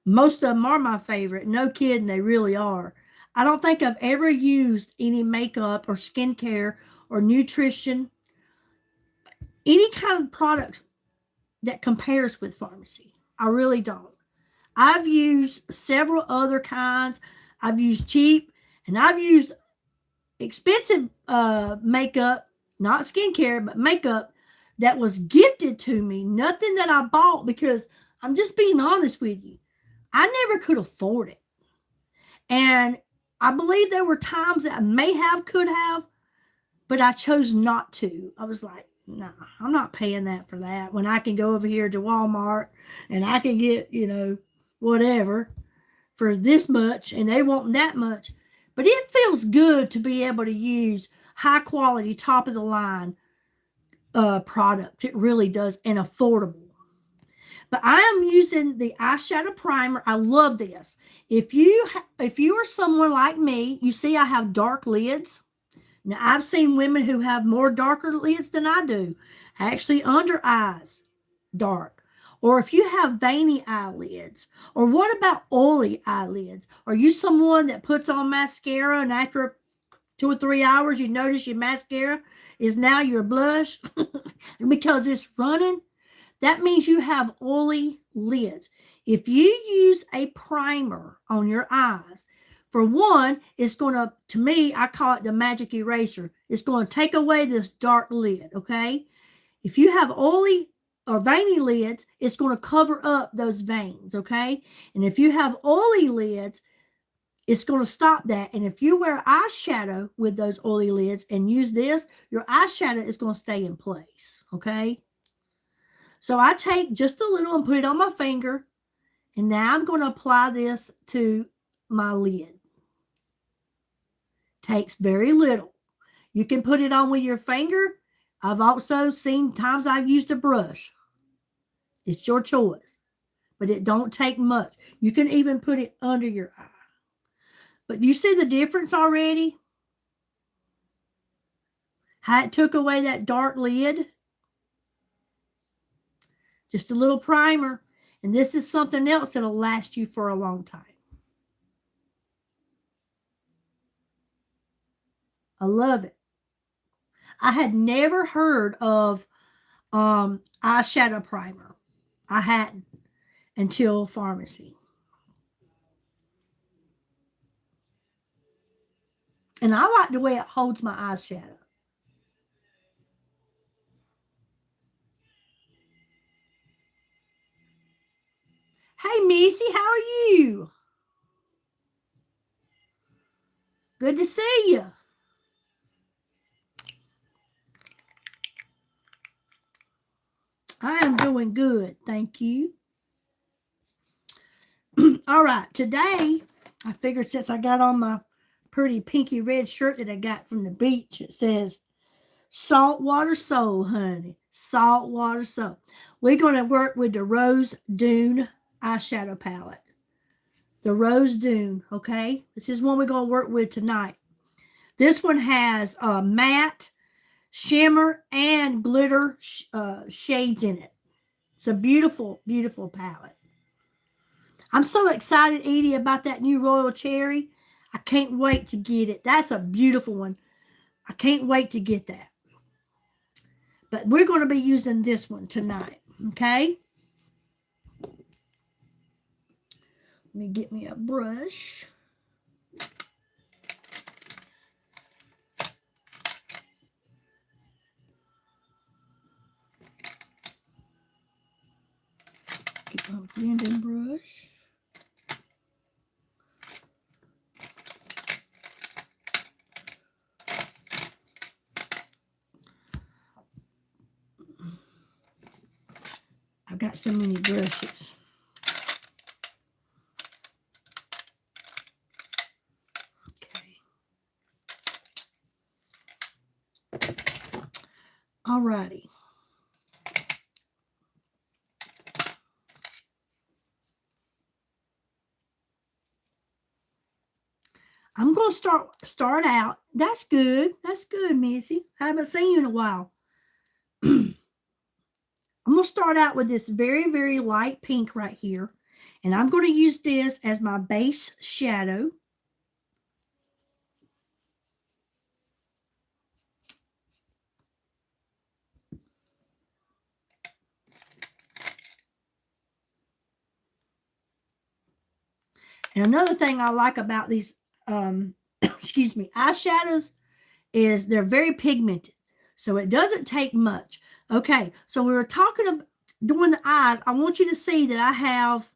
A: most of them are my favorite. No kidding, they really are. I don't think I've ever used any makeup or skincare or nutrition, any kind of products that compares with Pharmacy. I really don't. I've used several other kinds. I've used cheap, and I've used expensive makeup, not skincare, but makeup that was gifted to me. Nothing that I bought, because I'm just being honest with you. I never could afford it. And I believe there were times that I could have, but I chose not to. I was like, nah, I'm not paying that for that when I can go over here to Walmart and I can get, whatever for this much, and they want that much. But it feels good to be able to use high quality, top of the line products. It really does, and affordable. But I am using the eyeshadow primer. I love this. If you are someone like me, you see I have dark lids. Now, I've seen women who have more darker lids than I do, actually under eyes, dark. Or if you have veiny eyelids, or what about oily eyelids? Are you someone that puts on mascara and after 2 or 3 hours you notice your mascara is now your blush because it's running? That means you have oily lids. If you use a primer on your eyes, for one, it's going to me, I call it the magic eraser. It's going to take away this dark lid, okay? If you have oily or veiny lids, it's going to cover up those veins, okay? And if you have oily lids, it's going to stop that. And if you wear eyeshadow with those oily lids and use this, your eyeshadow is going to stay in place, okay? So I take just a little and put it on my finger. And now I'm going to apply this to my lid. Takes very little. You can put it on with your finger. I've also seen times I've used a brush. It's your choice. But it don't take much. You can even put it under your eye. But you see the difference already? How it took away that dark lid? Just a little primer. And this is something else that'll last you for a long time. I love it. I had never heard of eyeshadow primer. I hadn't until Pharmacy. And I like the way it holds my eyeshadow. Hey, Missy, how are you? Good to see you. I am doing good, thank you. All right, today, I figured since I got on my pretty pinky red shirt that I got from the beach, it says, Saltwater Soul, honey. Saltwater Soul. We're going to work with the Rose Dune eyeshadow palette. The Rose Dune, okay? This is one we're going to work with tonight. This one has matte, shimmer, and glitter shades in it. It's a beautiful, beautiful palette. I'm so excited, Edie, about that new Royal Cherry. I can't wait to get it. That's a beautiful one. I can't wait to get that. But we're going to be using this one tonight, okay? Let me get me a brush. Get my blending brush. I've got so many brushes. Okay. All righty. I'm going to start out. That's good. That's good, Missy. I haven't seen you in a while. I'm going to start out with this very, very light pink right here. And I'm going to use this as my base shadow. And another thing I like about these, excuse me, eyeshadows is they're very pigmented. So it doesn't take much. Okay, so we were talking about doing the eyes. I want you to see that I have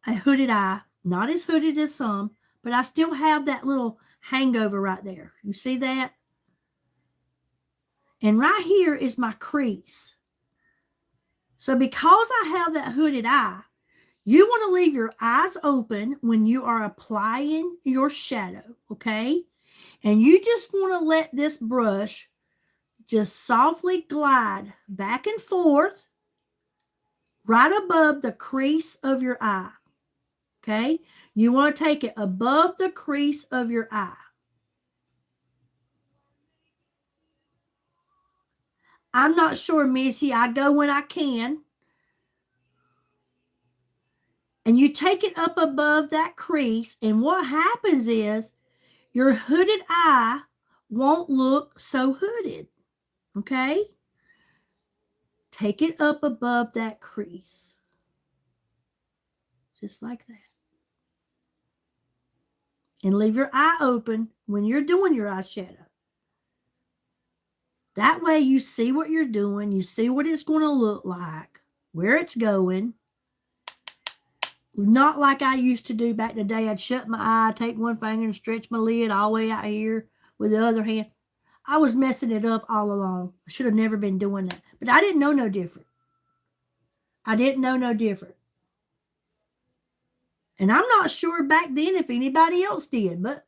A: a hooded eye. Not as hooded as some, but I still have that little hangover right there. You see that? And right here is my crease. So because I have that hooded eye, you want to leave your eyes open when you are applying your shadow, okay? And you just want to let this brush just softly glide back and forth right above the crease of your eye, okay? You want to take it above the crease of your eye. I'm not sure, Missy. I go when I can. And you take it up above that crease. And what happens is your hooded eye won't look so hooded. Okay? Take it up above that crease. Just like that. And leave your eye open when you're doing your eyeshadow. That way you see what you're doing. You see what it's going to look like, where it's going. Not like I used to do back in the day. I'd shut my eye, take one finger and stretch my lid all the way out here with the other hand. I was messing it up all along. I should have never been doing that. But I didn't know no different. I didn't know no different. And I'm not sure back then if anybody else did, but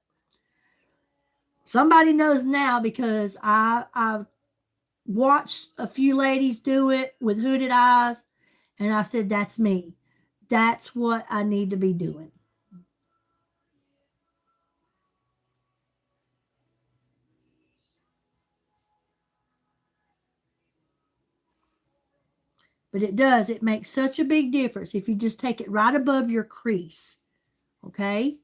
A: somebody knows now because I watched a few ladies do it with hooded eyes, and I said, that's me. That's what I need to be doing. But it does. It makes such a big difference if you just take it right above your crease. Okay?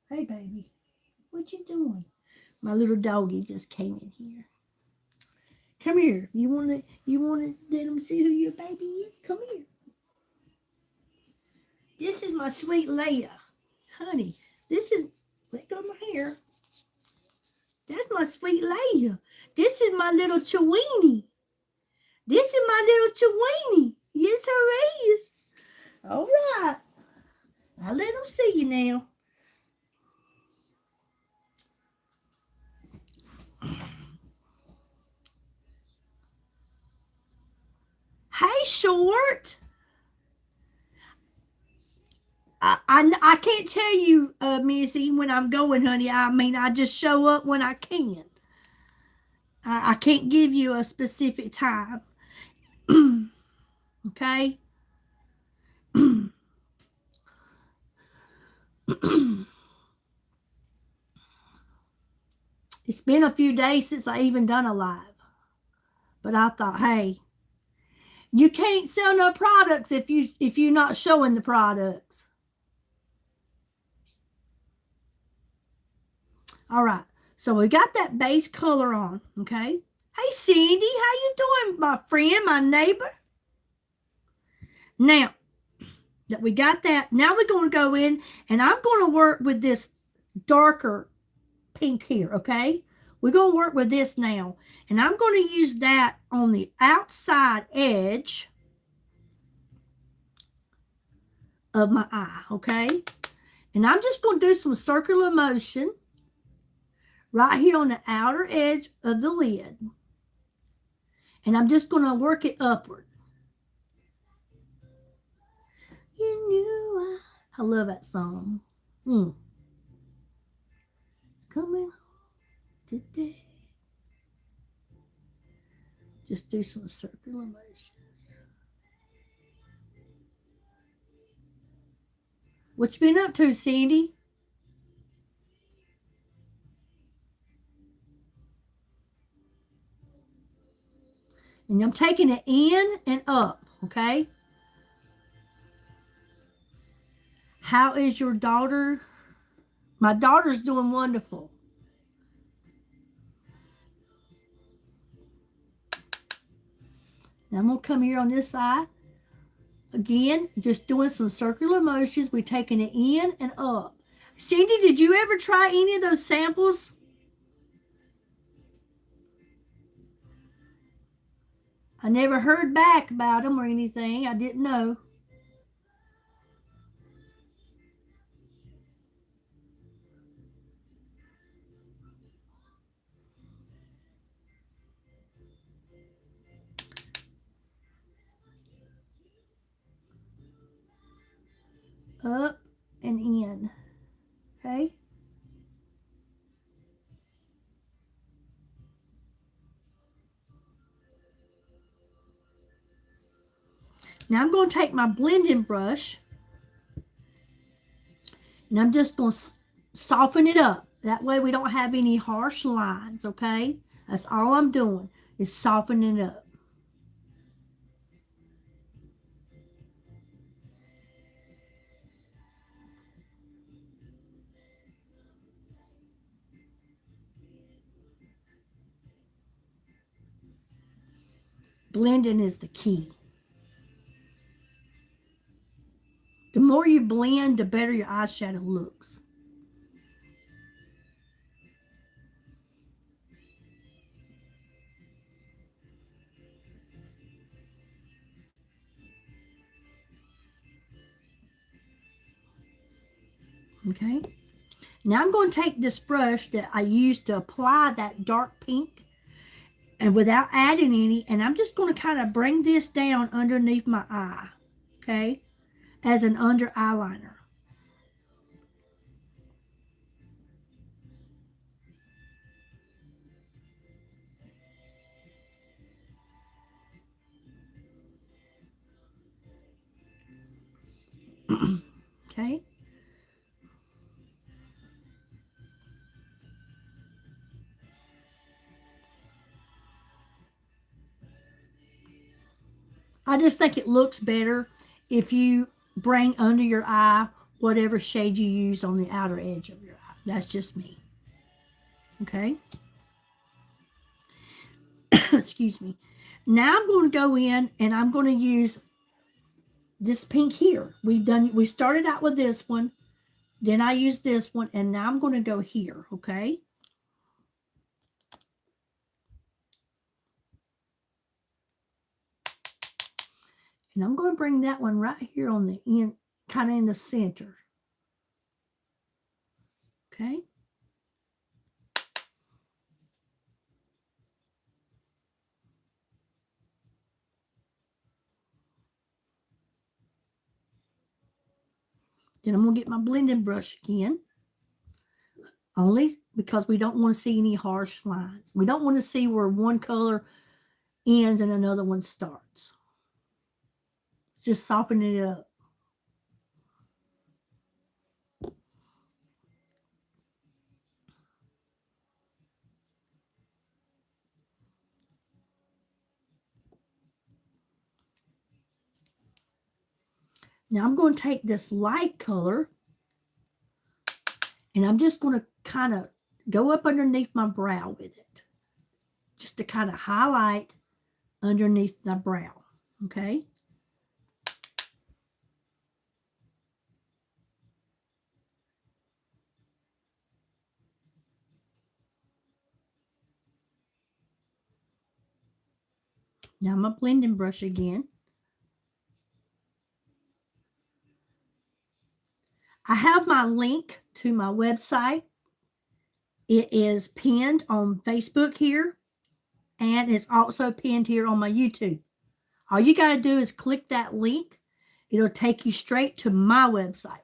A: Hey, baby. What you doing? My little doggy just came in here. Come here. You wanna let him see who your baby is? Come here. This is my sweet Leia. Honey, this is, let go of my hair. That's my sweet Leia. This is my little Cheweenie. This is my little Cheweenie. Yes, her is. All right. I'll let them see you now. Hey, Short. I can't tell you, Missy, when I'm going, honey. I mean, I just show up when I can. I can't give you a specific time. Okay? It's been a few days since I even done a live. But I thought, hey, you can't sell no products if you're not showing the products. All right. So we got that base color on, okay? Hey, Cindy, how you doing, my friend, my neighbor? Now that we got that, now we're going to go in, and I'm going to work with this darker pink here, okay? We're going to work with this now, and I'm going to use that on the outside edge of my eye, okay? And I'm just going to do some circular motion right here on the outer edge of the lid. And I'm just going to work it upward. You knew I love that song. It's coming home today. Just do some circular motions. What you been up to, Sandy? And I'm taking it in and up, okay? How is your daughter? My daughter's doing wonderful. Now I'm going to come here on this side. Again, just doing some circular motions. We're taking it in and up. Cindy, did you ever try any of those samples? I never heard back about them or anything. I didn't know. Up and in. Okay? Now I'm going to take my blending brush and I'm just going to soften it up. That way we don't have any harsh lines, okay? That's all I'm doing is softening it up. Blending is the key. The more you blend, the better your eyeshadow looks. Okay? Now I'm going to take this brush that I used to apply that dark pink and without adding any, and I'm just going to kind of bring this down underneath my eye, okay, as an under eyeliner. Okay. I just think it looks better if you bring under your eye whatever shade you use on the outer edge of your eye. That's just me. Okay. Excuse me. Now I'm going to go in and I'm going to use this pink here. We started out with this one, then I used this one, and now I'm going to go here, okay? And I'm going to bring that one right here on the end, kind of in the center. Okay? Then I'm going to get my blending brush again. Only because we don't want to see any harsh lines. We don't want to see where one color ends and another one starts. Just soften it up. Now I'm going to take this light color and I'm just going to kind of go up underneath my brow with it. Just to kind of highlight underneath the brow. Okay? Now my blending brush again. I have my link to my website. It is pinned on Facebook here, and it's also pinned here on my YouTube. All you got to do is click that link. It'll take you straight to my website.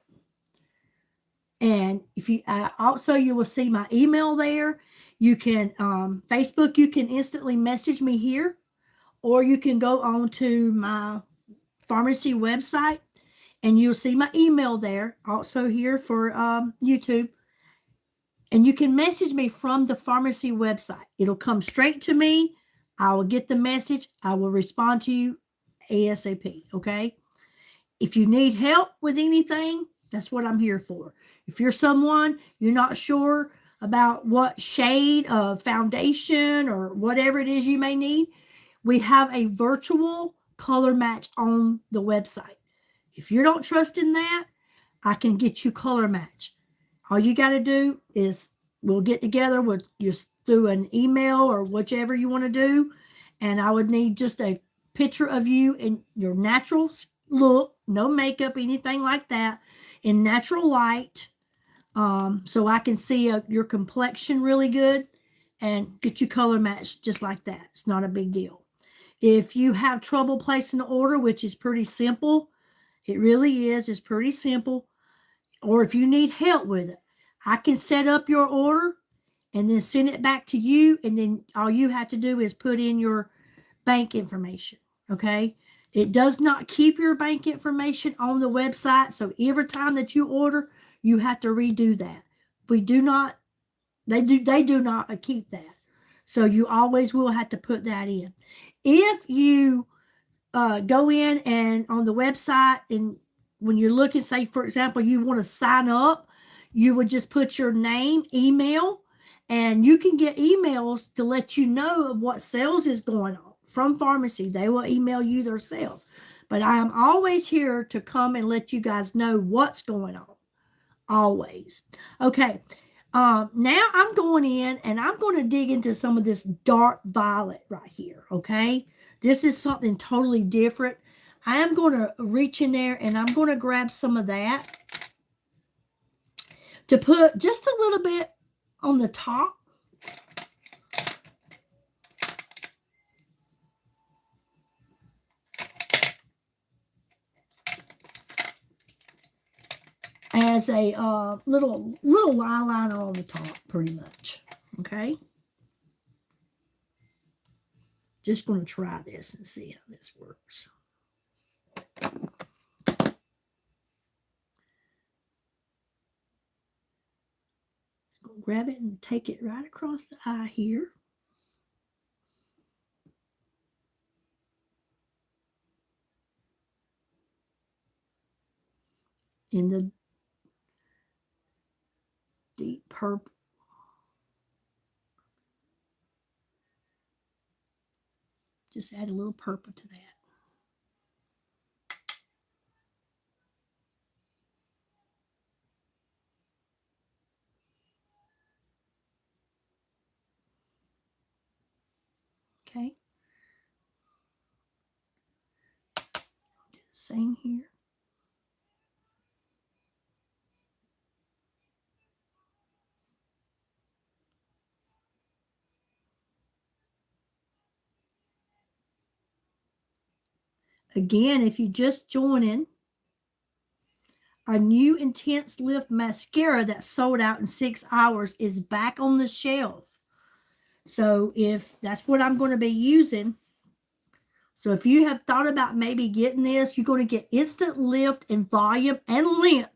A: And if you also, you will see my email there. You can, Facebook, you can instantly message me here, or you can go on to my pharmacy website and you'll see my email there, also here for YouTube. And you can message me from the pharmacy website. It'll come straight to me. I will get the message. I will respond to you ASAP, okay? If you need help with anything, that's what I'm here for. If you're someone, you're not sure about what shade of foundation or whatever it is you may need, we have a virtual color match on the website. If you don't trust in that, I can get you color match. All you got to do is we'll get together with just through an email or whichever you want to do. And I would need just a picture of you in your natural look, no makeup, anything like that, in natural light. So I can see your complexion really good and get you color matched just like that. It's not a big deal. If you have trouble placing an order, which is pretty simple, it really is, it's pretty simple. Or if you need help with it, I can set up your order and then send it back to you. And then all you have to do is put in your bank information. Okay. It does not keep your bank information on the website. So every time that you order, you have to redo that. We do not They do not keep that. So you always will have to put that in. If you go in and on the website, and when you're looking, say, for example, you want to sign up, you would just put your name, email, and you can get emails to let you know of what sales is going on from pharmacy. They will email you themselves. But I am always here to come and let you guys know what's going on. Always. Okay. Now I'm going in and I'm going to dig into some of this dark violet right here. Okay. This is something totally different. I am going to reach in there and I'm going to grab some of that to put just a little bit on the top. As a little eyeliner on the top, pretty much. Okay. Just going to try this and see how this works. Just going to grab it and take it right across the eye here. In the deep purple. Just add a little purple to that. Okay. Do the same here. Again, if you just joining, our new Intense Lift mascara that sold out in 6 hours is back on the shelf. So if that's what I'm going to be using. So if you have thought about maybe getting this, you're going to get instant lift in volume and length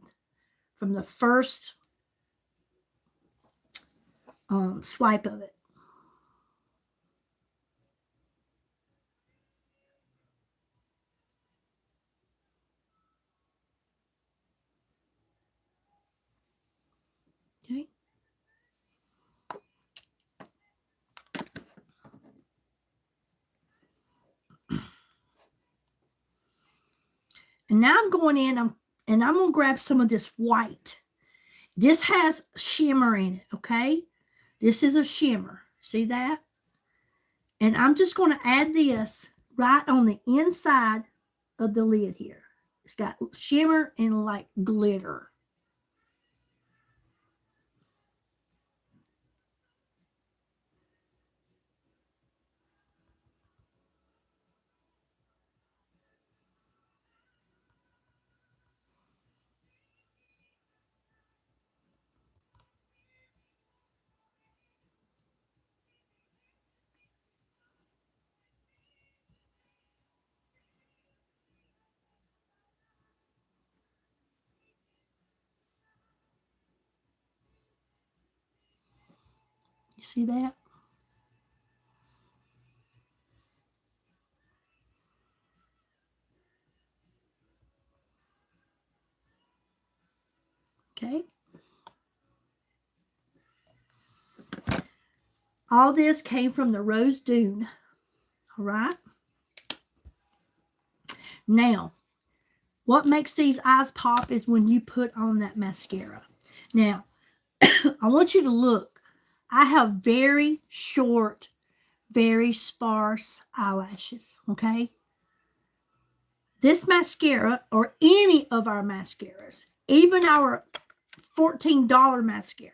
A: from the first swipe of it. Okay. And now I'm going in and I'm going to grab some of this white. This has shimmer in it, okay? This is a shimmer. See that? And I'm just going to add this right on the inside of the lid here. It's got shimmer and like glitter. You see that? Okay. All this came from the Rose Dune. All right. Now, what makes these eyes pop is when you put on that mascara. Now, I want you to look. I have very short, very sparse eyelashes, okay? This mascara, or any of our mascaras, even our $14 mascara,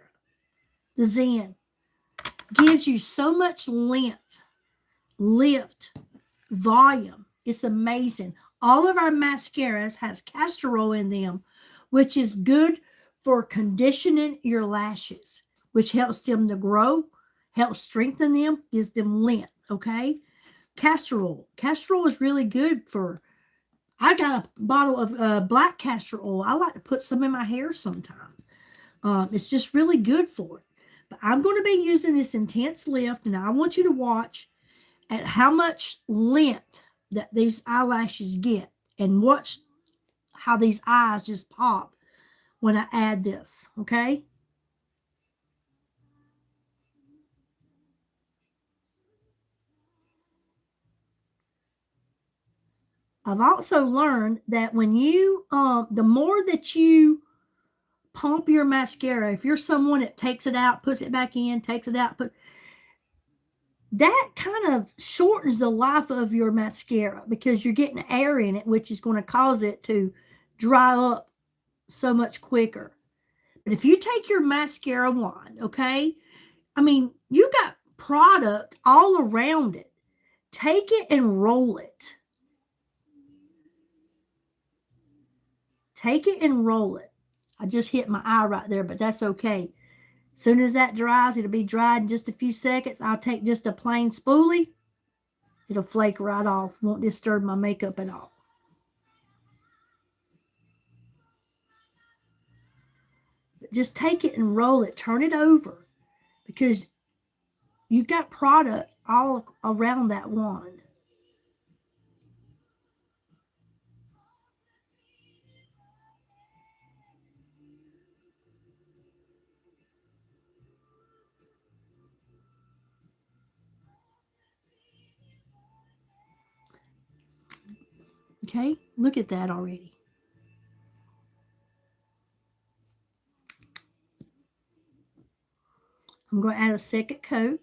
A: the Zen, gives you so much length, lift, volume. It's amazing. All of our mascaras has castor oil in them, which is good for conditioning your lashes, which helps them to grow, helps strengthen them, gives them length, okay? Castor oil. Castor oil is really good for, I got a bottle of black castor oil. I like to put some in my hair sometimes. It's just really good for it. But I'm going to be using this intense lift, and I want you to watch at how much length that these eyelashes get, and watch how these eyes just pop when I add this, okay? I've also learned that when you, the more that you pump your mascara, if you're someone that takes it out, puts it back in, takes it out, that kind of shortens the life of your mascara because you're getting air in it, which is going to cause it to dry up so much quicker. But if you take your mascara wand, okay, I mean, you got product all around it. Take it and roll it. Take it and roll it. I just hit my eye right there, but that's okay. As soon as that dries, it'll be dried in just a few seconds. I'll take just a plain spoolie. It'll flake right off. Won't disturb my makeup at all. But just take it and roll it. Turn it over because you've got product all around that wand. Okay, look at that already. I'm going to add a second coat.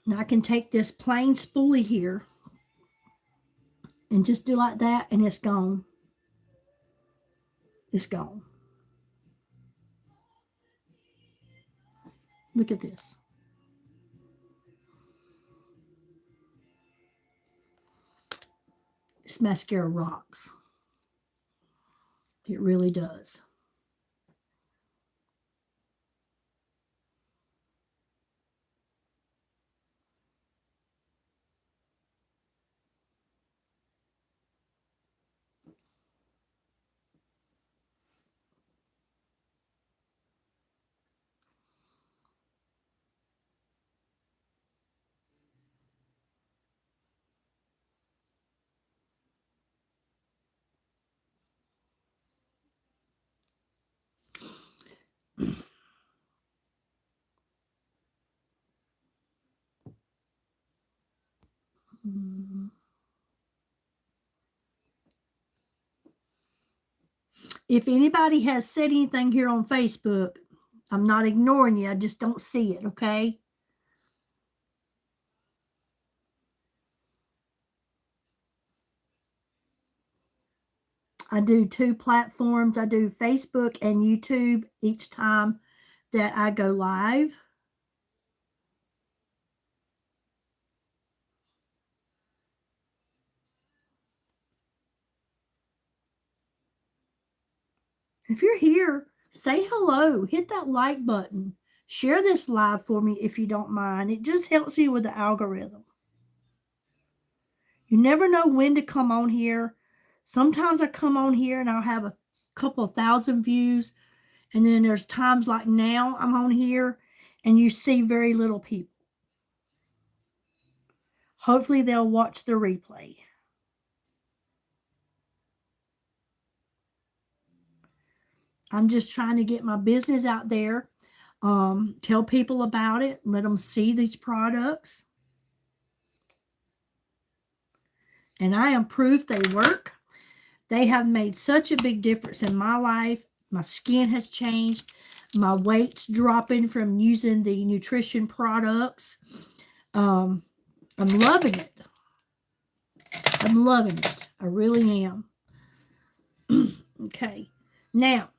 A: Now I can take this plain spoolie here and just do like that, and it's gone. It's gone. Look at this. This mascara rocks. It really does. If anybody has said anything here on Facebook, I'm not ignoring you. I just don't see it, okay? I do 2 platforms. I do Facebook and YouTube each time that I go live. If you're here, say hello. Hit that like button. Share this live for me if you don't mind. It just helps me with the algorithm. You never know when to come on here. Sometimes I come on here and I'll have a couple of thousand views. And then there's times like now I'm on here and you see very little people. Hopefully they'll watch the replay. I'm just trying to get my business out there. Tell people about it. Let them see these products. And I am proof they work. They have made such a big difference in my life. My skin has changed. My weight's dropping from using the nutrition products. I'm loving it. I'm loving it. I really am. Okay. Now,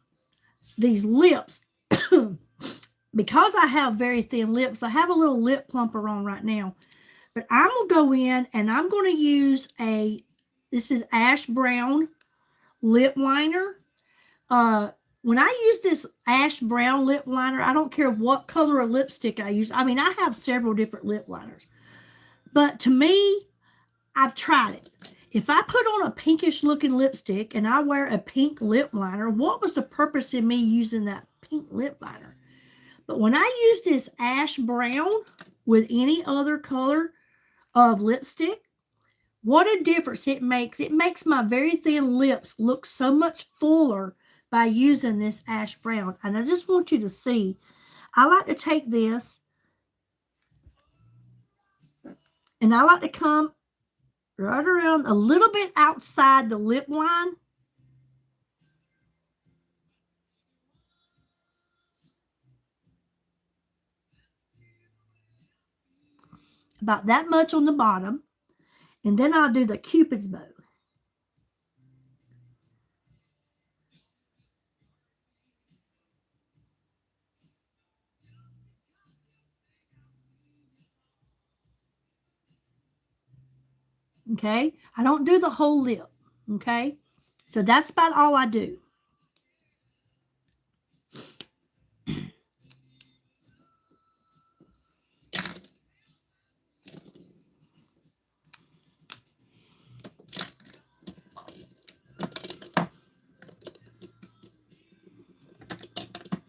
A: these lips, because I have very thin lips, I have a little lip plumper on right now. But I'm going to go in and I'm going to use this is ash brown lip liner. When I use this ash brown lip liner, I don't care what color of lipstick I use. I mean, I have several different lip liners. But to me, I've tried it. If I put on a pinkish looking lipstick and I wear a pink lip liner, what was the purpose in me using that pink lip liner? But when I use this ash brown with any other color of lipstick, what a difference it makes. It makes my very thin lips look so much fuller by using this ash brown. And I just want you to see. I like to take this and I like to come right around a little bit outside the lip line. About that much on the bottom. And then I'll do the Cupid's bow. Okay, I don't do the whole lip. Okay, so that's about all I do.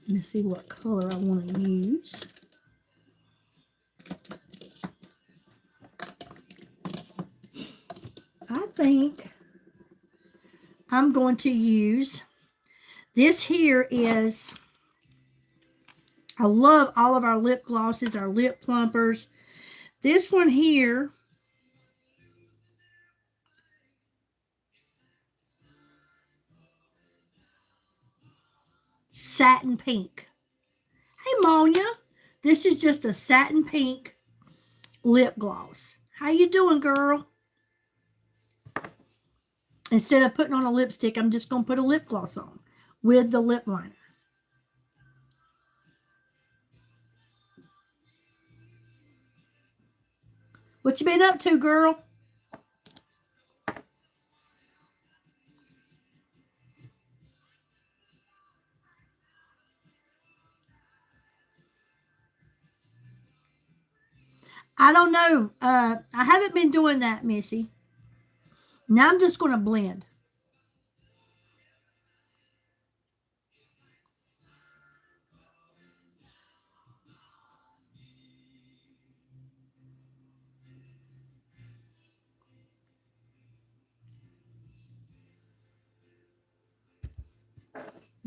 A: Let me see what color I want to use. I think I'm going to use this here is, I love all of our lip glosses, our lip plumpers. This one here, satin pink. Hey, Monia, this is just a satin pink lip gloss. How you doing, girl? Instead of putting on a lipstick, I'm just going to put a lip gloss on with the lip liner. What you been up to, girl? I don't know. I haven't been doing that, Missy. Now I'm just going to blend.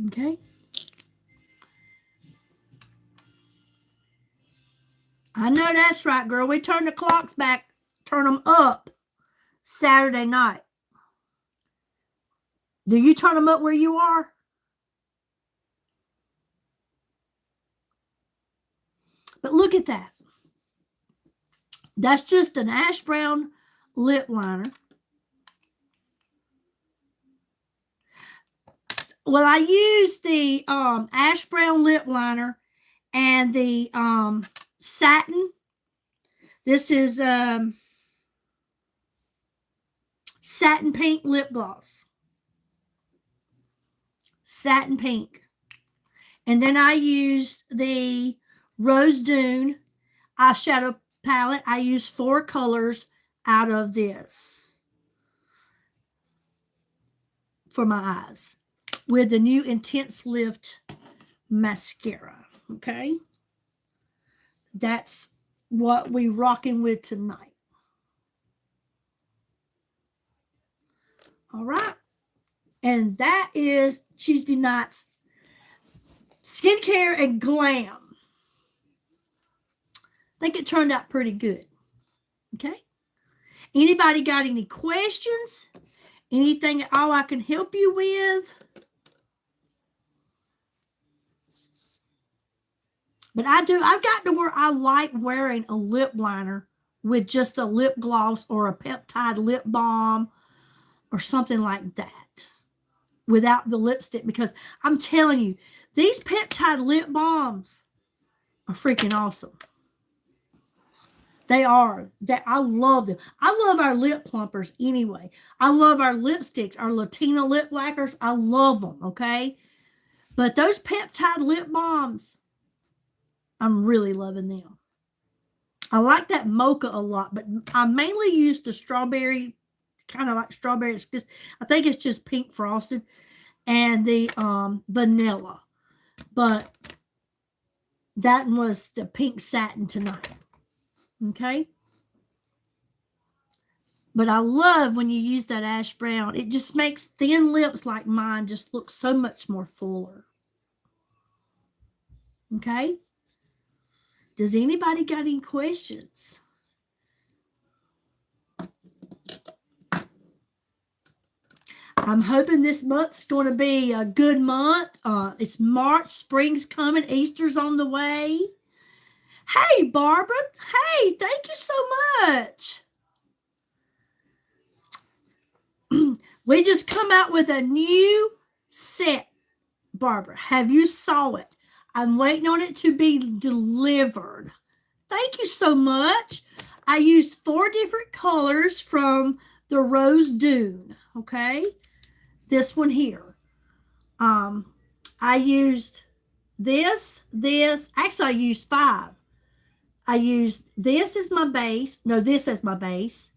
A: Okay. I know that's right, girl. We turn the clocks back, turn them up Saturday night. Do you turn them up where you are? But look at that. That's just an ash brown lip liner. Well, I used the ash brown lip liner and the satin. This is satin pink lip gloss. Satin pink. And then I used the Rose Dune eyeshadow palette. I used 4 colors out of this for my eyes with the new Intense Lift mascara. Okay. That's what we rocking with tonight. All right. And that is Tuesday night's skincare and glam. I think it turned out pretty good. Okay. Anybody got any questions? Anything at all I can help you with? But I've gotten to where I like wearing a lip liner with just a lip gloss or a peptide lip balm or something like that without the lipstick, because I'm telling you, these peptide lip balms are freaking awesome. They are. I love them. I love our lip plumpers anyway. I love our lipsticks, our Latina lip lacquers. I love them, okay? But those peptide lip balms, I'm really loving them. I like that mocha a lot, but I mainly use the strawberry, kind of like strawberry. I think it's just pink frosted, and the vanilla. But that was the pink satin tonight. Okay? But I love when you use that ash brown. It just makes thin lips like mine just look so much more fuller. Okay? Does anybody got any questions? I'm hoping this month's going to be a good month. It's March, spring's coming, Easter's on the way. Hey, Barbara. Hey, thank you so much. We just come out with a new set, Barbara. Have you saw it? I'm waiting on it to be delivered. Thank you so much. I used 4 different colors from the Rose Dune, okay? This one here. I used this. Actually, I used 5. I used this as my base. No, this as my base.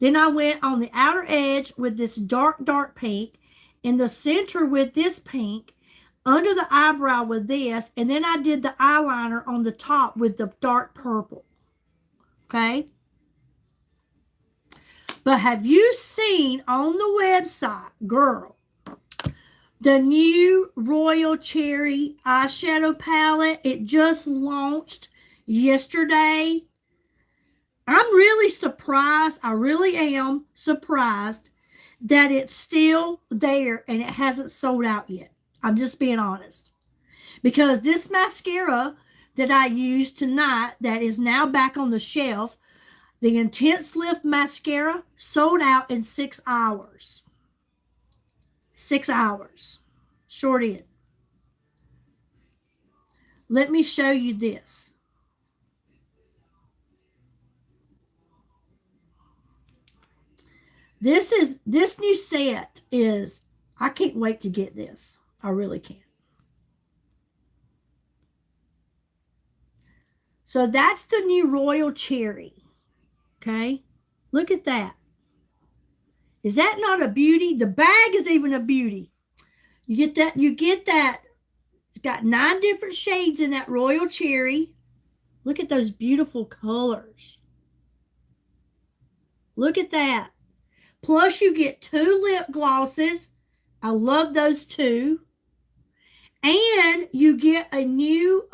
A: Then I went on the outer edge with this dark pink, in the center with this pink, under the eyebrow with this, and then I did the eyeliner on the top with the dark purple. Okay? But have you seen on the website, girl, the new Royal Cherry eyeshadow palette? It just launched yesterday. I'm really surprised. I really am surprised that it's still there and it hasn't sold out yet. I'm just being honest. Because this mascara that I used tonight, that is now back on the shelf, the Intense Lift mascara, sold out in 6 hours. 6 hours. Short end. Let me show you this. This new set is, I can't wait to get this. I really can't. So that's the new Royal Cherry. Okay? Look at that. Is that not a beauty? The bag is even a beauty. You get that. It's got 9 different shades in that Royal Cherry. Look at those beautiful colors. Look at that. Plus, you get 2 lip glosses. I love those 2. And you get a new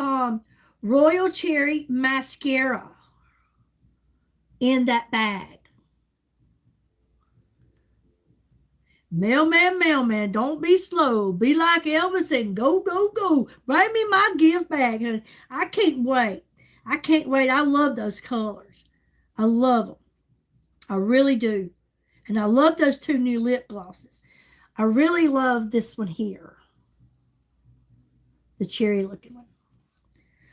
A: Royal Cherry mascara in that bag. Mailman, don't be slow. Be like Elvis and go. Bring me my gift bag. I can't wait. I love those colors. I love them. I really do. And I love those 2 new lip glosses. I really love this one here. The cherry looking one.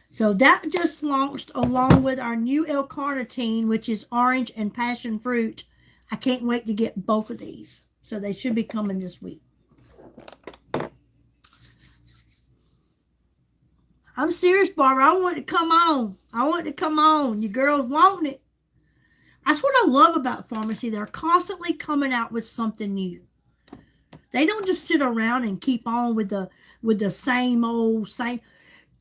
A: So that just launched along with our new L-carnitine, which is orange and passion fruit. I can't wait to get both of these. So they should be coming this week. I'm serious, Barbara. I want it to come on. You girls want it. That's what I love about pharmacy. They're constantly coming out with something new. They don't just sit around and keep on with the same.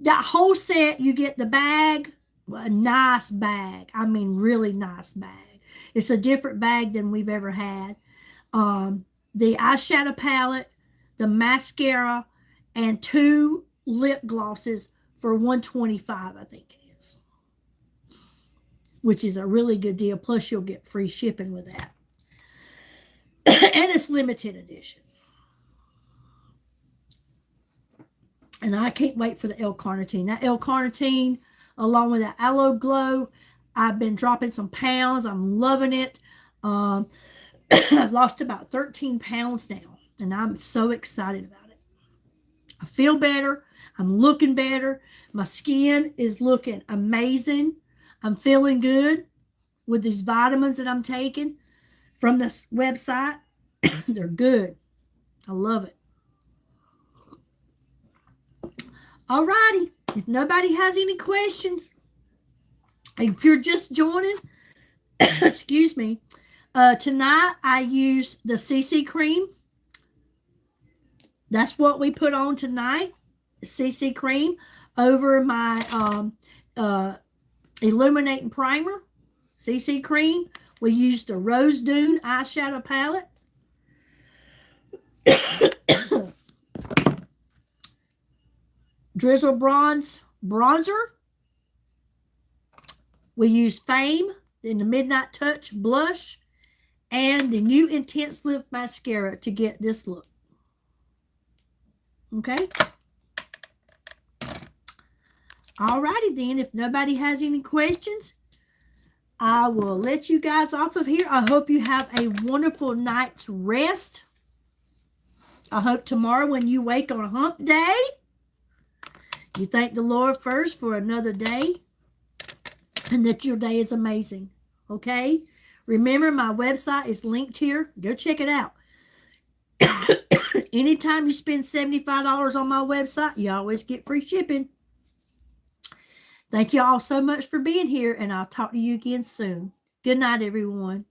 A: That whole set, you get the bag, a nice bag. I mean, really nice bag. It's a different bag than we've ever had. The eyeshadow palette, the mascara, and 2 lip glosses for $125, I think it is. Which is a really good deal. Plus, you'll get free shipping with that. And it's limited edition. And I can't wait for the L-carnitine. That L-carnitine, along with that Aloe Glow, I've been dropping some pounds. I'm loving it. I've lost about 13 pounds now, and I'm so excited about it. I feel better. I'm looking better. My skin is looking amazing. I'm feeling good with these vitamins that I'm taking from this website. They're good. I love it. All righty. If nobody has any questions, if you're just joining, excuse me, tonight I use the CC cream. That's what we put on tonight, CC cream, over my illuminating primer, CC cream. We used the Rose Dune eyeshadow palette. Drizzle bronzer. We use Fame in the Midnight Touch blush and the new Intense Lift mascara to get this look. Okay. Alrighty then. If nobody has any questions, I will let you guys off of here. I hope you have a wonderful night's rest. I hope tomorrow when you wake on hump day, you thank the Lord first for another day and that your day is amazing. Okay? Remember, my website is linked here. Go check it out. Anytime you spend $75 on my website, you always get free shipping. Thank you all so much for being here, and I'll talk to you again soon. Good night, everyone.